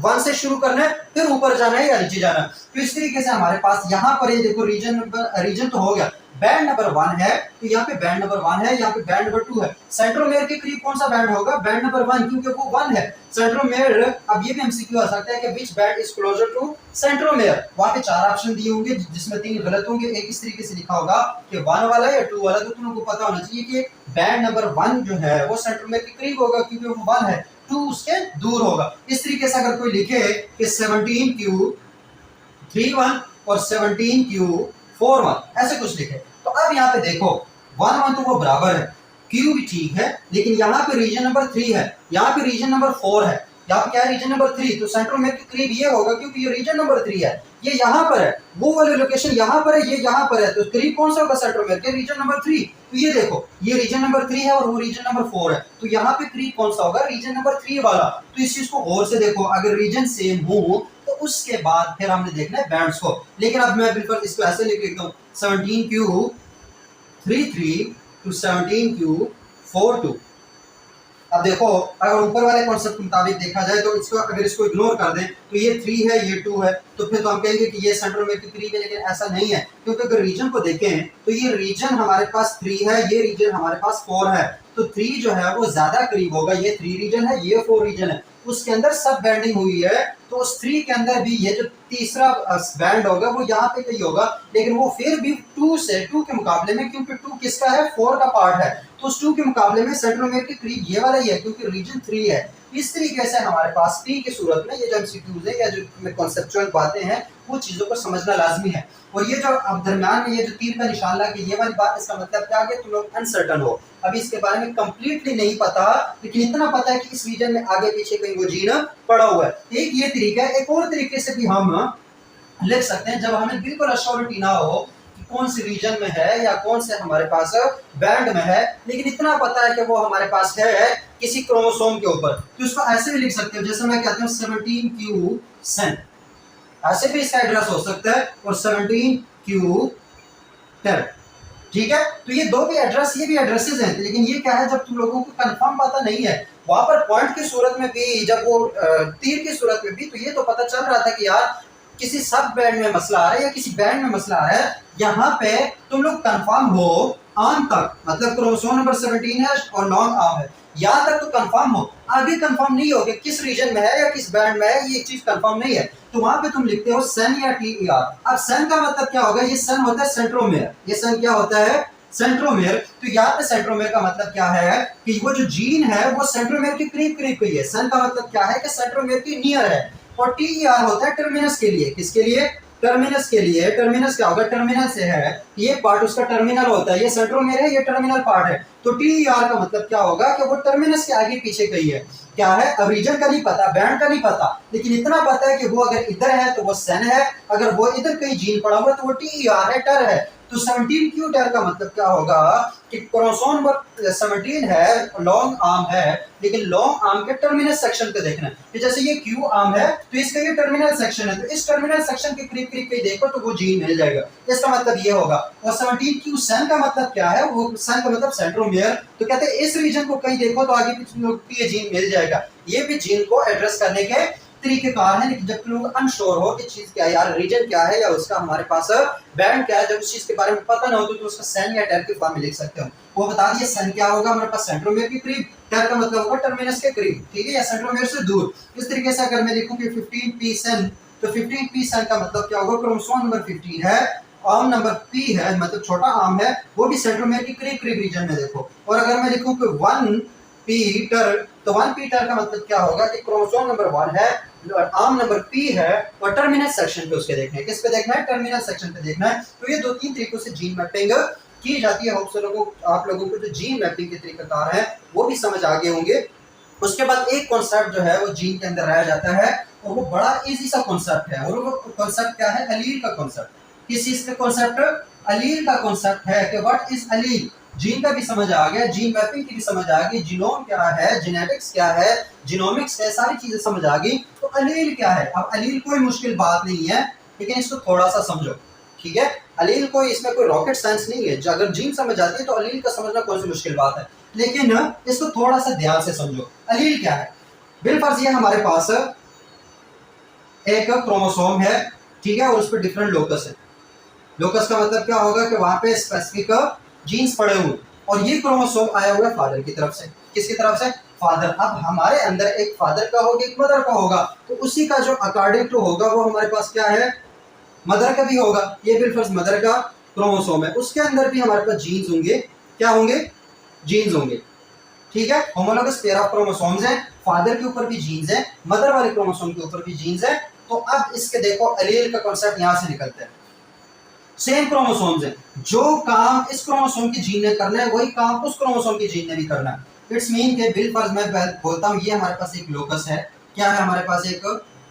1 से शुरू करना है, फिर ऊपर जाना है या नीचे जाना है। तो इस तरीके से हमारे पास यहाँ पर ये देखो रीजन तो हो गया, बैंड नंबर 1 है तो यहाँ पे बैंड नंबर 1 है, यहाँ पे बैंड नंबर 2 है। सेंट्रोमेयर के करीब कौन सा बैंड होगा, बैंड नंबर 1, क्योंकि वो 1 है सेंट्रोमेयर। अब ये भी एमसीक्यू आ सकता है कि which band is closer to centromere, वहां पे 4 ऑप्शन दिए होंगे जिसमें 3 गलत होंगे, एक इस तरीके से लिखा होगा कि 1 वाला या 2 वाला। तो तुम लोगों को पता होना चाहिए कि बैंड नंबर 1 जो है वो सेंट्रोमेयर के करीब होगा क्योंकि वो 1 है, 2 उसके दूर होगा। इस तरीके से अगर कोई लिखे कि 17q31 और 17q41 ऐसे कुछ लिखे, तो अब यहाँ पे देखो 1-1 तो वो बराबर है, Q भी ठीक है, लेकिन यहाँ पे रीजन नंबर 3 है, यहाँ पे रीजन नंबर 4 है, यहाँ पे क्या है रीजन नंबर 3, तो सेंट्रोमेयर के करीब ये होगा क्योंकि ये रीजन नंबर 3 है, ये यहाँ पर है, वो वाली लोकेशन यहाँ पर है, ये यहाँ पर है, तो करीब कौन सा होगा सेंट्रोमेयर के, रीजन नंबर 3। तो ये देखो ये रीजन नंबर 3 है और वो रीजन नंबर 4 है, तो यहाँ पे करीब कौन सा होगा, रीजन नंबर 3 वाला। तो इस चीज को गौर से देखो, अगर रीजन सेम हो तो उसके बाद फिर हमने देखना है बैंड्स को। लेकिन अब मैं बिल्कुल इसको ऐसे लिख देता हूँ 17q33 to 17q42। अब देखो अगर ऊपर वाले कॉन्सेप्ट के मुताबिक देखा जाए तो इसको अगर इसको इग्नोर कर दें तो ये 3 है ये 2 है, तो फिर तो हम कहेंगे कि ये सेंट्रोमेयर के करीब है, लेकिन ऐसा नहीं है क्योंकि अगर रीजन को देखें तो ये रीजन हमारे पास 3 है, ये रीजन हमारे पास 4 है, तो 3 जो है वो ज्यादा करीब होगा, ये 3 रीजन है ये 4 रीजन है, उसके अंदर सब बैंडिंग हुई है, तो उस 3 के अंदर भी ये जो तीसरा बैंड होगा वो यहाँ पे कहीं होगा, लेकिन वो फिर भी 2 के मुकाबले में, क्योंकि 2 किसका है, 4 का पार्ट है, तो उस 2 के मुकाबले में सेंट्रोमियर के करीब ये वाला ही है, क्योंकि रीजन 3 है। इस तरीके से हमारे पास P की सूरत में ये जो एमसीक्यूज है या जो कॉन्सेप्चुअल बातें हैं वो चीज़ों को समझना लाजमी है। और ये जो अब दरम्यान में ये जो तीर का निशान लगा के ये वाली बात, इसका मतलब क्या है, तुम लोग अनसर्टन हो, अभी इसके बारे में कंप्लीटली नहीं पता, लेकिन इतना पता है कि इस रीजन में आगे पीछे कहीं वो जीन पड़ा हुआ है। एक ये तरीका है, एक और तरीके से भी हम लिख सकते हैं जब हमें बिल्कुल अश्योरिटी ना हो कि कौन सी रीजन में है या कौन से हमारे पास बैंड में है, लेकिन इतना पता है कि वो हमारे पास है किसी क्रोमोसोम के ऊपर, तो उसको ऐसे भी लिख सकते हो, जैसे मैं कहता हूँ 17q सेंट, ऐसे भी इसका एड्रेस हो सकता है, और 17q टेर, ठीक है। तो ये दो भी एड्रेस, ये भी एड्रेसेस हैं, लेकिन ये क्या है, जब तुम लोगों को कंफर्म पता नहीं है, वहां पर पॉइंट की सूरत में भी, जब वो तीर की सूरत में भी, तो ये तो पता चल रहा था कि यार किसी सब बैंड में मसला आ रहा है या किसी बैंड में मसला आ रहा है। यहाँ पे तुम लोग कंफर्म हो आर्म तक, मतलब क्रोमोसोम नंबर 17 है और लॉन्ग आर्म है, यहाँ तक तो कंफर्म हो, आगे कंफर्म नहीं हो कि किस रीजन में है या किस बैंड में है, ये चीज कंफर्म नहीं है, तो वहां पे तुम लिखते हो सन या TER। अब सन का मतलब क्या होगा, ये सन होता है सेंट्रोमेयर, ये सन क्या होता है, सेंट्रोमेयर। तो यहाँ पे सेंट्रोमेयर का मतलब क्या है कि वो जो जीन है वो सेंट्रोमेयर के करीब करीब ही है। सन का मतलब क्या है कि सेंट्रोमेयर के नियर है, और TER होता है टर्मिनस के लिए, किसके लिए, टर्मिनस के लिए। टर्मिनस क्या होगा, टर्मिनल से है, ये पार्ट उसका टर्मिनल होता है, ये सेंट्रोमेयर है, ये टर्मिनल पार्ट है, तो TER का मतलब क्या होगा कि वो टर्मिनस के आगे पीछे कहीं है। क्या है, अब रीजन का नहीं पता, बैंड का नहीं पता, लेकिन इतना पता है कि वो अगर इधर है तो वो सन है, अगर वो इधर कहीं जीन पड़ा हुआ तो वो TER है, टर है। तो 17q टर का मतलब क्या होगा कि क्रोमोसोम नंबर 17 है, लॉन्ग आर्म है, लेकिन लॉन्ग आर्म के टर्मिनल सेक्शन पे देखना है कि जैसे ये क्यू आर्म है तो इसका ये टर्मिनल सेक्शन है, तो इस टर्मिनल सेक्शन के करीब करीब पे देखो तो वो जीन मिल जाएगा, इसका मतलब ये होगा। और 17q सन का मतलब क्या है, वो सन का मतलब सेंट्रोमियर, तो कहते हैं इस रीजन को कहीं देखो तो आगे पीछे ये जीन मिल जाएगा। ये भी जीन को एड्रेस करने के तरीकेकार है, लेकिन जब लोग अनश्योर हो कि चीज क्या है यार, रीजन क्या है या उसका हमारे पास बैंड क्या है, जब उस चीज के बारे में पता ना हो तो उसका सन या टर के फॉर्म में लिख सकते हो। वो बता दिए सन क्या होगा हमारे पास, सेंट्रोमियर के करीब, टर का मतलब होगा टर्मिनस के करीब, ठीक है, या सेंट्रोमियर से दूर। इस तरीके से अगर मैं लिखूं कि 15p सन, तो 15p सन का मतलब क्या होगा, क्रोमोसोम नंबर 15 है, आर्म नंबर P है, मतलब छोटा आर्म है, वो भी सेंट्रोमियर के करीब करीब रीजन में देखो। और अगर मैं लिखूं कि 1p टर, तो 1p टर का मतलब क्या होगा कि क्रोमोसोम नंबर 1 है, आर्म नंबर P है, और टर्मिनल सेक्शन पे उसके देखना है, किस पे देखना है, टर्मिनल सेक्शन पे देखना है। तो ये दो तीन तरीकों से जीन मैपिंग की जाती है। आप लोगों को जो जीन मैपिंग के तरीकाकार है वो भी समझ आ गए होंगे। उसके बाद एक कॉन्सेप्ट जो है वो जीन के अंदर रह जाता है, और वो बड़ा इजी सा कॉन्सेप्ट है, और वो कॉन्सेप्ट क्या है, अलील का कॉन्सेप्ट। किस चीज का कॉन्सेप्ट, अलील का कॉन्सेप्ट है कि व्हाट इज अलील। जीन का भी समझ आ गया, जीन मैपिंग की भी समझ आ गई, जीनोम क्या है, जेनेटिक्स क्या है, जीनोमिक्स है, सारी चीजें समझ आ गई। तो अलील क्या है, अब अलील कोई मुश्किल बात नहीं है, लेकिन इसको थोड़ा सा समझो, ठीक है। अलील कोई, इसमें कोई रॉकेट साइंस नहीं है, अगर जीन समझ आती है तो अलील का समझना कौन सी मुश्किल बात है, लेकिन इसको थोड़ा सा ध्यान से समझो। अलील क्या है, बिलफर्ज ये हमारे पास एक क्रोमोसोम है, ठीक है, और उस पर डिफरेंट लोकस है। लोकस का मतलब क्या होगा कि वहां पे स्पेसिफिक जीन्स पड़े हुए, और ये क्रोमोसोम आया हुआ है फादर की तरफ से, किसकी तरफ से, फादर। अब हमारे अंदर एक फादर का होगा, एक मदर का होगा, तो उसी का जो अकॉर्डिंग टू होगा वो हमारे पास क्या है, मदर का भी होगा। ये बिलफर्ज मदर का क्रोमोसोम है, उसके अंदर भी हमारे पास जीन्स होंगे, क्या होंगे, जीन्स होंगे, ठीक है। होमोलोगस पेयर ऑफ क्रोमोसोम्स हैं, फादर के ऊपर भी जीन्स है, मदर वाले क्रोमोसोम के ऊपर भी जीन्स है। तो अब इसके देखो अलील का कॉन्सेप्ट यहां से निकलता है, सेम क्रोमोसोम्स है, जो काम इस क्रोमोसोम की जीन ने करना है वही काम उस क्रोमोसोम की जीन ने भी करना है। इट्स मीन के बिलफर्ज मैं बोलता हूँ ये हमारे पास एक लोकस है, क्या है, हमारे पास एक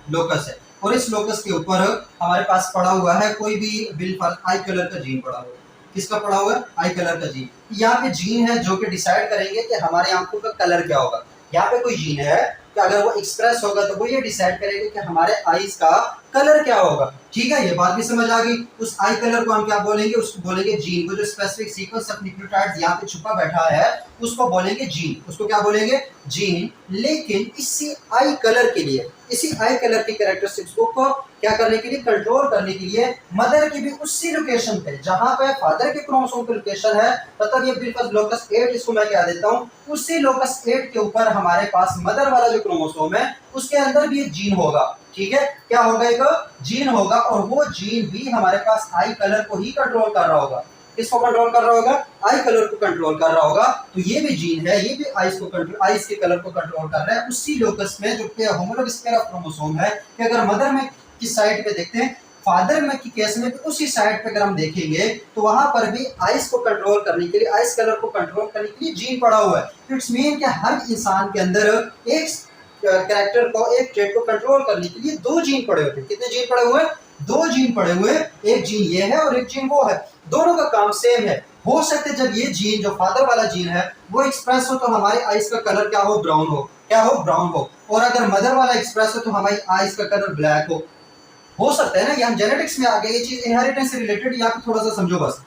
लोकस है, और इस लोकस के ऊपर हमारे पास पड़ा हुआ है कोई भी बिलफर्ज आई कलर का जीन पड़ा हुआ है। किसका पड़ा हुआ है, आई कलर का जीन। यहाँ पे जीन है जो कि डिसाइड करेंगे कि हमारे आंखों का कलर क्या होगा। यहाँ पे कोई जीन है कि अगर वो एक्सप्रेस होगा तो वो ये डिसाइड करेगा कि हमारे आईज का कलर क्या होगा, ठीक है। ये बात भी समझ आ गई। उस आई कलर को हम क्या बोलेंगे, उसको बोलेंगे जीन को, जो स्पेसिफिक सीक्वेंस ऑफ न्यूक्लियोटाइड्स यहाँ पे छुपा बैठा है उसको बोलेंगे जीन, उसको क्या बोलेंगे, जीन। लेकिन इसी आई कलर के लिए, इसी आई कलर की कैरेक्टरिस्टिक्स को क्या करने के लिए, कंट्रोल करने के लिए मदर की भी उसी लोकेशन पे जहां पे फादर के क्रोमोसोम की लोकेशन है, मतलब ये बिल्कुल लोकस 8 इसको मैं क्या देता हूं, उसी लोकस 8 के ऊपर हमारे पास मदर वाला जो क्रोमोसोम है उसके अंदर भी एक जीन होगा। ठीक है, क्या होगा, एक जीन होगा और वो जीन भी हमारे पास आई कलर को ही कंट्रोल कर रहा होगा। किसको कंट्रोल कर रहा होगा, आई कलर को कंट्रोल कर रहा होगा। तो ये भी जीन है, ये भी आइस को कंट्रोल, आइस के कलर को कंट्रोल कर रहा है उसी लोकस में जो कि होमोलॉगस पेयर ऑफ क्रोमोसोम है। कि अगर मदर में किस साइड पे देखते हैं, फादर में की केस में उसी साइड पे अगर हम देखेंगे तो वहां पर भी आइस को कंट्रोल करने के लिए, आइस कलर को कंट्रोल करने के लिए जीन पड़ा हुआ है। तो इट्स मीन कि हर इंसान के अंदर एक कैरेक्टर को, एक ट्रेट को कंट्रोल करने के लिए दो जीन पड़े होते हैं। कितने जीन पड़े हुए हैं, दो जीन पड़े हुए हैं। एक जीन ये है और एक जीन वो है, दोनों का काम सेम है। हो सकता है जब ये जीन जो फादर वाला जीन है वो एक्सप्रेस हो तो हमारे आइस का कलर क्या हो, ब्राउन हो, क्या हो, ब्राउन हो। और अगर मदर वाला एक्सप्रेस हो तो हमारी आइस का कलर ब्लैक हो सकता है ना। ये हम जेनेटिक्स में आ गए, ये चीज इनहेरिटेंस से रिलेटेड, यहाँ पे थोड़ा सा समझो बस।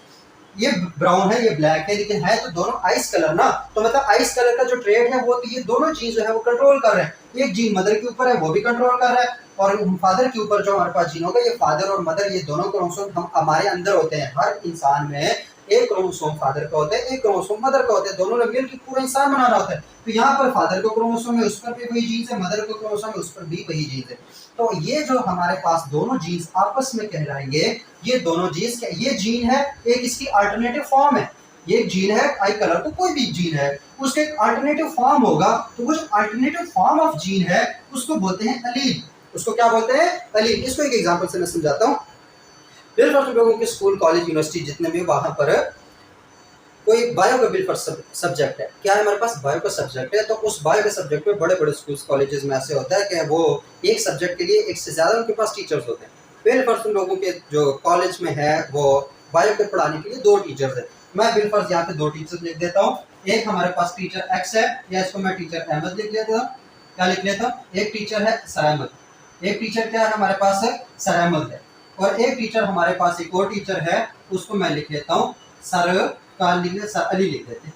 ये ब्राउन है, ये ब्लैक है, लेकिन है तो दोनों आइस कलर ना। तो मतलब आइस कलर का जो ट्रेड है वो, तो ये दोनों जीन जो है वो कंट्रोल कर रहे हैं। एक जीन मदर के ऊपर है वो भी कंट्रोल कर रहा है, और फादर के ऊपर जो हमारे पास जीन होगा, ये फादर और मदर ये दोनों क्रोमोसोम हम हमारे अंदर होते हैं। हर इंसान में एक क्रोमोसोम फादर का होता है, एक क्रोमोसोम मदर का होता है, दोनों ने मिलकर पूरा इंसान बनाना होता है। तो यहाँ पर फादर का क्रोमोसोम है उस पर भी वही जीन्स है, मदर का क्रोमोसोम है उस पर भी वही जीन्स है। तो ये जो हमारे पास दोनों जीन्स आपस में कहलाएंगे, ये दोनों जीन्स, ये जीन है, एक इसकी अल्टरनेटिव फॉर्म है। ये जीन है आई कलर, तो कोई भी जीन है उसके एक अल्टरनेटिव फॉर्म होगा। तो वो जो अल्टरनेटिव फॉर्म ऑफ जीन है उसको बोलते हैं अलील। उसको क्या बोलते हैं, अलील। इसको एक एग्जांपल से मैं समझाता हूँ। लोगों के स्कूल, कॉलेज, यूनिवर्सिटी जितने भी, वहां पर कोई बायो का बिल पर सब्जेक्ट है, क्या है हमारे पास, बायो का सब्जेक्ट है। तो उस बायो के सब्जेक्ट में बड़े बड़े स्कूल्स, कॉलेजेस में ऐसे होता है कि वो एक सब्जेक्ट के लिए एक से ज्यादा उनके पास टीचर्स होते हैं। बिल फर्स्ट लोगों के जो कॉलेज में है वो बायो के पढ़ाने के लिए दो टीचर्स है। मैं बिल फर्स्ट यहाँ पे दो टीचर्स लिख देता हूँ। एक हमारे पास टीचर एक्स है, या इसको मैं टीचर अहमद लिख लेता हूँ। क्या लिख लेता हूँ, एक टीचर है सर अहमद, एक टीचर क्या है हमारे पास है, सर अहमद है। और एक टीचर हमारे पास, एक और टीचर है, उसको मैं लिख लेता हूँ सर का, लिख ले सर अली लिख देते हैं।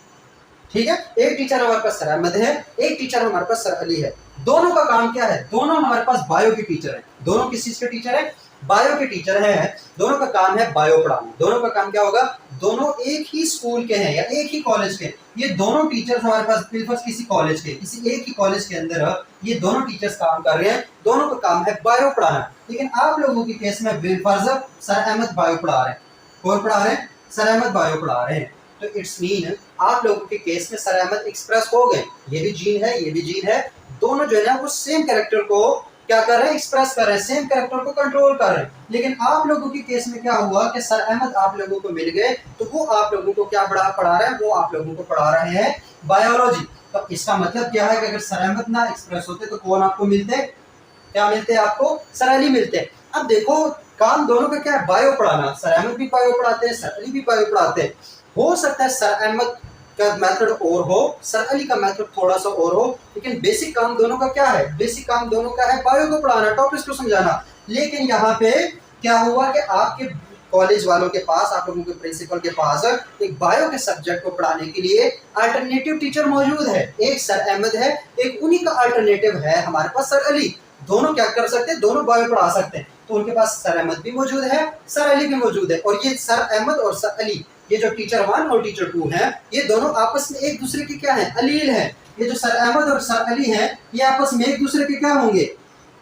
ठीक है, एक टीचर हमारे पास सर अहमद है, एक टीचर हमारे पास सर अली है। दोनों का काम क्या है, दोनों हमारे पास बायो के टीचर है। दोनों किस चीज के टीचर है, बायो के टीचर है। दोनों का काम है बायो पढ़ाना। दोनों का काम क्या होगा, दोनों एक ही स्कूल के हैं या एक ही कॉलेज के। ये दोनों टीचर्स हमारे पास बिल्कुल किसी कॉलेज के, किसी एक ही कॉलेज के अंदर ये दोनों टीचर्स काम कर रहे हैं। दोनों का काम है बायो पढ़ाना। लेकिन आप लोगों के केस में बिलफर्ज सर अहमद बायो पढ़ा रहे हैं। कौन पढ़ा रहे हैं, सर अहमद बायो पढ़ा रहे हैं। तो इट्स मीन आप लोगों के केस में सर अहमद एक्सप्रेस हो गए। ये भी जीन है, ये भी जीन है। दोनों जो है ना वो सेम कैरेक्टर को क्या कर रहे हैं, एक्सप्रेस कर रहे हैं, सेम कैरेक्टर को कंट्रोल कर रहे हैं। लेकिन आप लोगों के केस में क्या हुआ कि सर अहमद आप लोगों को मिल गए, तो वो आप लोगों को क्या पढ़ा रहे हैं, वो आप लोगों को पढ़ा रहे हैं बायोलॉजी। तो इसका मतलब क्या है कि अगर सर अहमद ना एक्सप्रेस होते तो कौन आपको मिलते, क्या मिलते आपको, सर अली मिलते। अब देखो काम दोनों का क्या है, बायो पढ़ाना। सर अहमद भी बायो पढ़ाते हैं, सर अली भी बायो पढ़ाते हैं। हो सकता है सर अहमद का मेथड और हो, सर अली का मेथड थोड़ा सा और हो, लेकिन बेसिक काम दोनों का क्या है, बेसिक काम दोनों का है बायो को पढ़ाना, टॉपिक्स को समझाना। लेकिन यहाँ पे क्या हुआ कि आपके कॉलेज वालों के पास, आप लोगों के प्रिंसिपल के पास एक बायो के सब्जेक्ट को पढ़ाने के लिए अल्टरनेटिव टीचर मौजूद है। एक सर अहमद है, एक उन्हीं का अल्टरनेटिव है हमारे पास सर अली। दोनों क्या कर सकते हैं, दोनों बायो पढ़ा सकते हैं। तो उनके पास सर अहमद भी मौजूद है, सर अली भी मौजूद है। और ये सर अहमद और सर अली, ये जो टीचर 1 और टीचर 2 हैं, ये दोनों आपस में एक दूसरे के क्या हैं, अलील हैं। ये जो सर अहमद और सर अली हैं, ये आपस में एक दूसरे के क्या होंगे,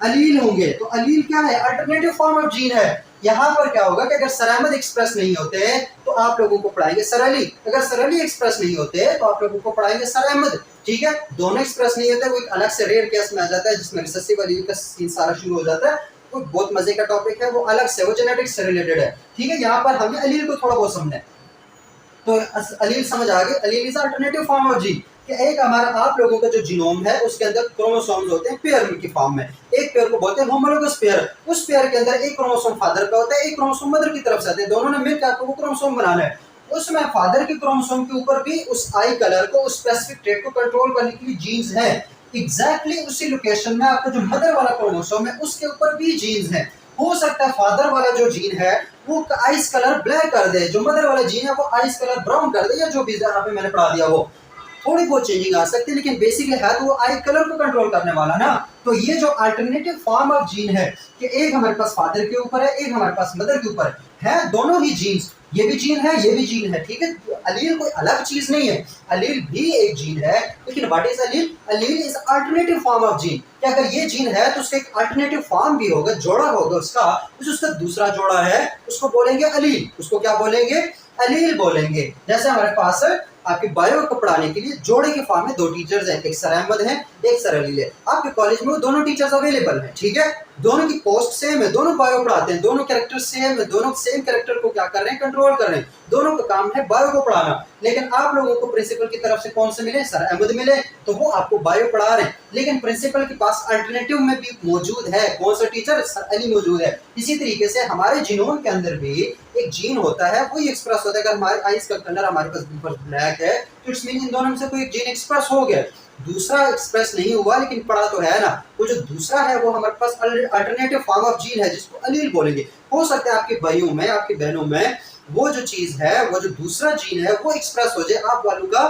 अलील होंगे। तो अलील क्या है, अल्टरनेटिव फॉर्म ऑफ जीन है। यहाँ पर क्या होगा कि अगर सर अहमद एक्सप्रेस नहीं होते तो आप लोगों को पढ़ाएंगे सर अली, अगर सर अली एक्सप्रेस नहीं होते तो आप लोगों को पढ़ाएंगे सर अहमद। ठीक है, दोनों एक्सप्रेस नहीं होते, वो एक अलग से रेयर केस में आ जाता है जिसमें रिसेसिव अलील का सीन सारा शुरू हो जाता है। वो बहुत मजे का टॉपिक है, वो अलग से, वो जेनेटिक्स से रिलेटेड है। ठीक है, यहाँ पर हमने अलील को थोड़ा बहुत समझना है। तो अलील समझ आ गई, अलील is alternative form of gene. कि एक हमारा आप लोगों का जो जीनोम है उसके अंदर क्रोमोसोम्स होते हैं पेयर की फॉर्म में। एक पेयर को बोलते हैं होमोलोगस पेयर। उस पेयर के अंदर एक क्रोमोसोम फादर का होता है, एक क्रोमोसोम मदर की तरफ से आते हैं। दोनों ने मिलकर आपको वो क्रोमोसोम बनाना है। उसमें फादर के क्रोमोसोम के ऊपर भी उस आई कलर को, उस स्पेसिफिक ट्रेट को कंट्रोल करने के लिए जीन्स है। एग्जैक्टली उसी लोकेशन में आपका जो मदर वाला क्रोमोसोम है उसके ऊपर भी जीन्स है। हो सकता है फादर वाला जो जीन है वो आइस कलर ब्लैक कर दे, जो मदर वाला जीन है वो आइस कलर ब्राउन कर दे, या जो भी यहाँ पे मैंने पढ़ा दिया वो। थोड़ी बहुत चेंजिंग आ सकती है, लेकिन बेसिकली है तो वो आई कलर को कंट्रोल करने वाला ना। तो ये जो अल्टरनेटिव फॉर्म ऑफ जीन है कि एक हमारे पास फादर के ऊपर है, एक हमारे पास मदर के ऊपर है, दोनों ही जीन्स, ये भी जीन है, ये भी जीन है, ठीक है। अलील कोई अलग चीज नहीं है, अलील भी एक जीन है, लेकिन what is allele? Allele is alternative form of gene. कि अगर ये जीन है तो उसका एक अल्टरनेटिव फॉर्म भी होगा, जोड़ा होगा उसका, उसका दूसरा जोड़ा है, उसको बोलेंगे अलील। उसको क्या बोलेंगे? अलील बोलेंगे। जैसे हमारे पास आपके बायो को पढ़ाने के लिए जोड़े के फॉर्म में दो टीचर्स हैं, एक सर अहमद है, एक सर अलील है। आपके कॉलेज में वो दोनों टीचर्स अवेलेबल हैं, ठीक है। दोनों की पोस्ट सेम है, दोनों बायो पढ़ाते हैं, दोनों कैरेक्टर सेम है, दोनों सेम कैरेक्टर को क्या कर रहे हैं? कंट्रोल कर रहे हैं। दोनों का काम है बायो को पढ़ाना। लेकिन आप लोगों को प्रिंसिपल की तरफ से कौन से मिले? सर अहमद मिले, तो वो आपको बायो पढ़ा रहे हैं। लेकिन प्रिंसिपल के पास अल्टरनेटिव में भी मौजूद है कौन सा टीचर? सर अली मौजूद है। इसी तरीके से हमारे जीनोम के अंदर भी एक जीन होता है, वही एक्सप्रेस होता है। अगर हमारे आइज का कलर हमारे पास बिल्कुल ब्लैक है तो इट्स मीन इन दोनों में से कोई एक जीन एक्सप्रेस हो गया, दूसरा एक्सप्रेस नहीं हुआ, लेकिन पढ़ा तो है ना। वो जो दूसरा है वो हमारे पास अल्टरनेटिव फॉर्म ऑफ जीन है, जिसको अलील बोलेंगे। हो सकता है आपके भाइयों में, आपकी बहनों में वो जो चीज है, वो जो दूसरा जीन है वो एक्सप्रेस हो जाए, आप वालों का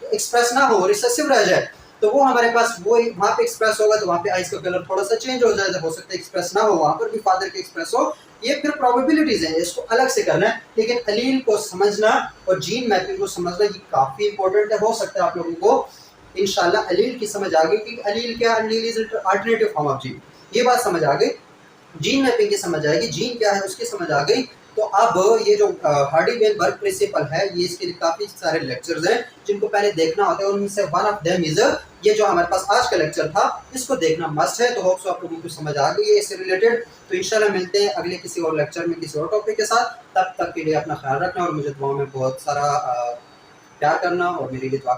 एक्सप्रेस ना हो, रिसेसिव रह जाए, तो वो हमारे पास वो वहाँ पे एक्सप्रेस होगा, तो वहाँ पे आइज का कलर थोड़ा सा चेंज हो जाए। हो सकता है एक्सप्रेस ना हो, वहाँ पर भी फादर के एक्सप्रेस हो। ये फिर प्रोबेबिलिटीज है, इसको अलग से करना है। लेकिन अलील को समझना और जीन मैपिंग को समझना ये काफी इंपॉर्टेंट है। हो सकता है आप लोगों को इंशाल्लाह अलील की समझ आ गई कि अलील क्या, अलील is alternative form of gene, ये बात समझ आ गई। जीन मैपिंग की समझ आएगी, जीन क्या है उसकी समझ आ गई। तो अब ये जो हार्डी-वेनबर्ग प्रिंसिपल है, ये इसके लिए काफ़ी सारे लेक्चर्स हैं जिनको पहले देखना होता है। उनमें से वन ऑफ देम इज ये जो हमारे पास आज का लेक्चर था, इसको देखना मस्ट है। तो होप सो आप लोगों को समझ आ गई है इससे रिलेटेड। तो इंशाल्लाह मिलते हैं अगले किसी और लेक्चर में किसी और टॉपिक के साथ। तब तक के लिए अपना ख्याल रखना और मुझे दुआ में बहुत सारा प्यार करना और मेरे लिए दुआ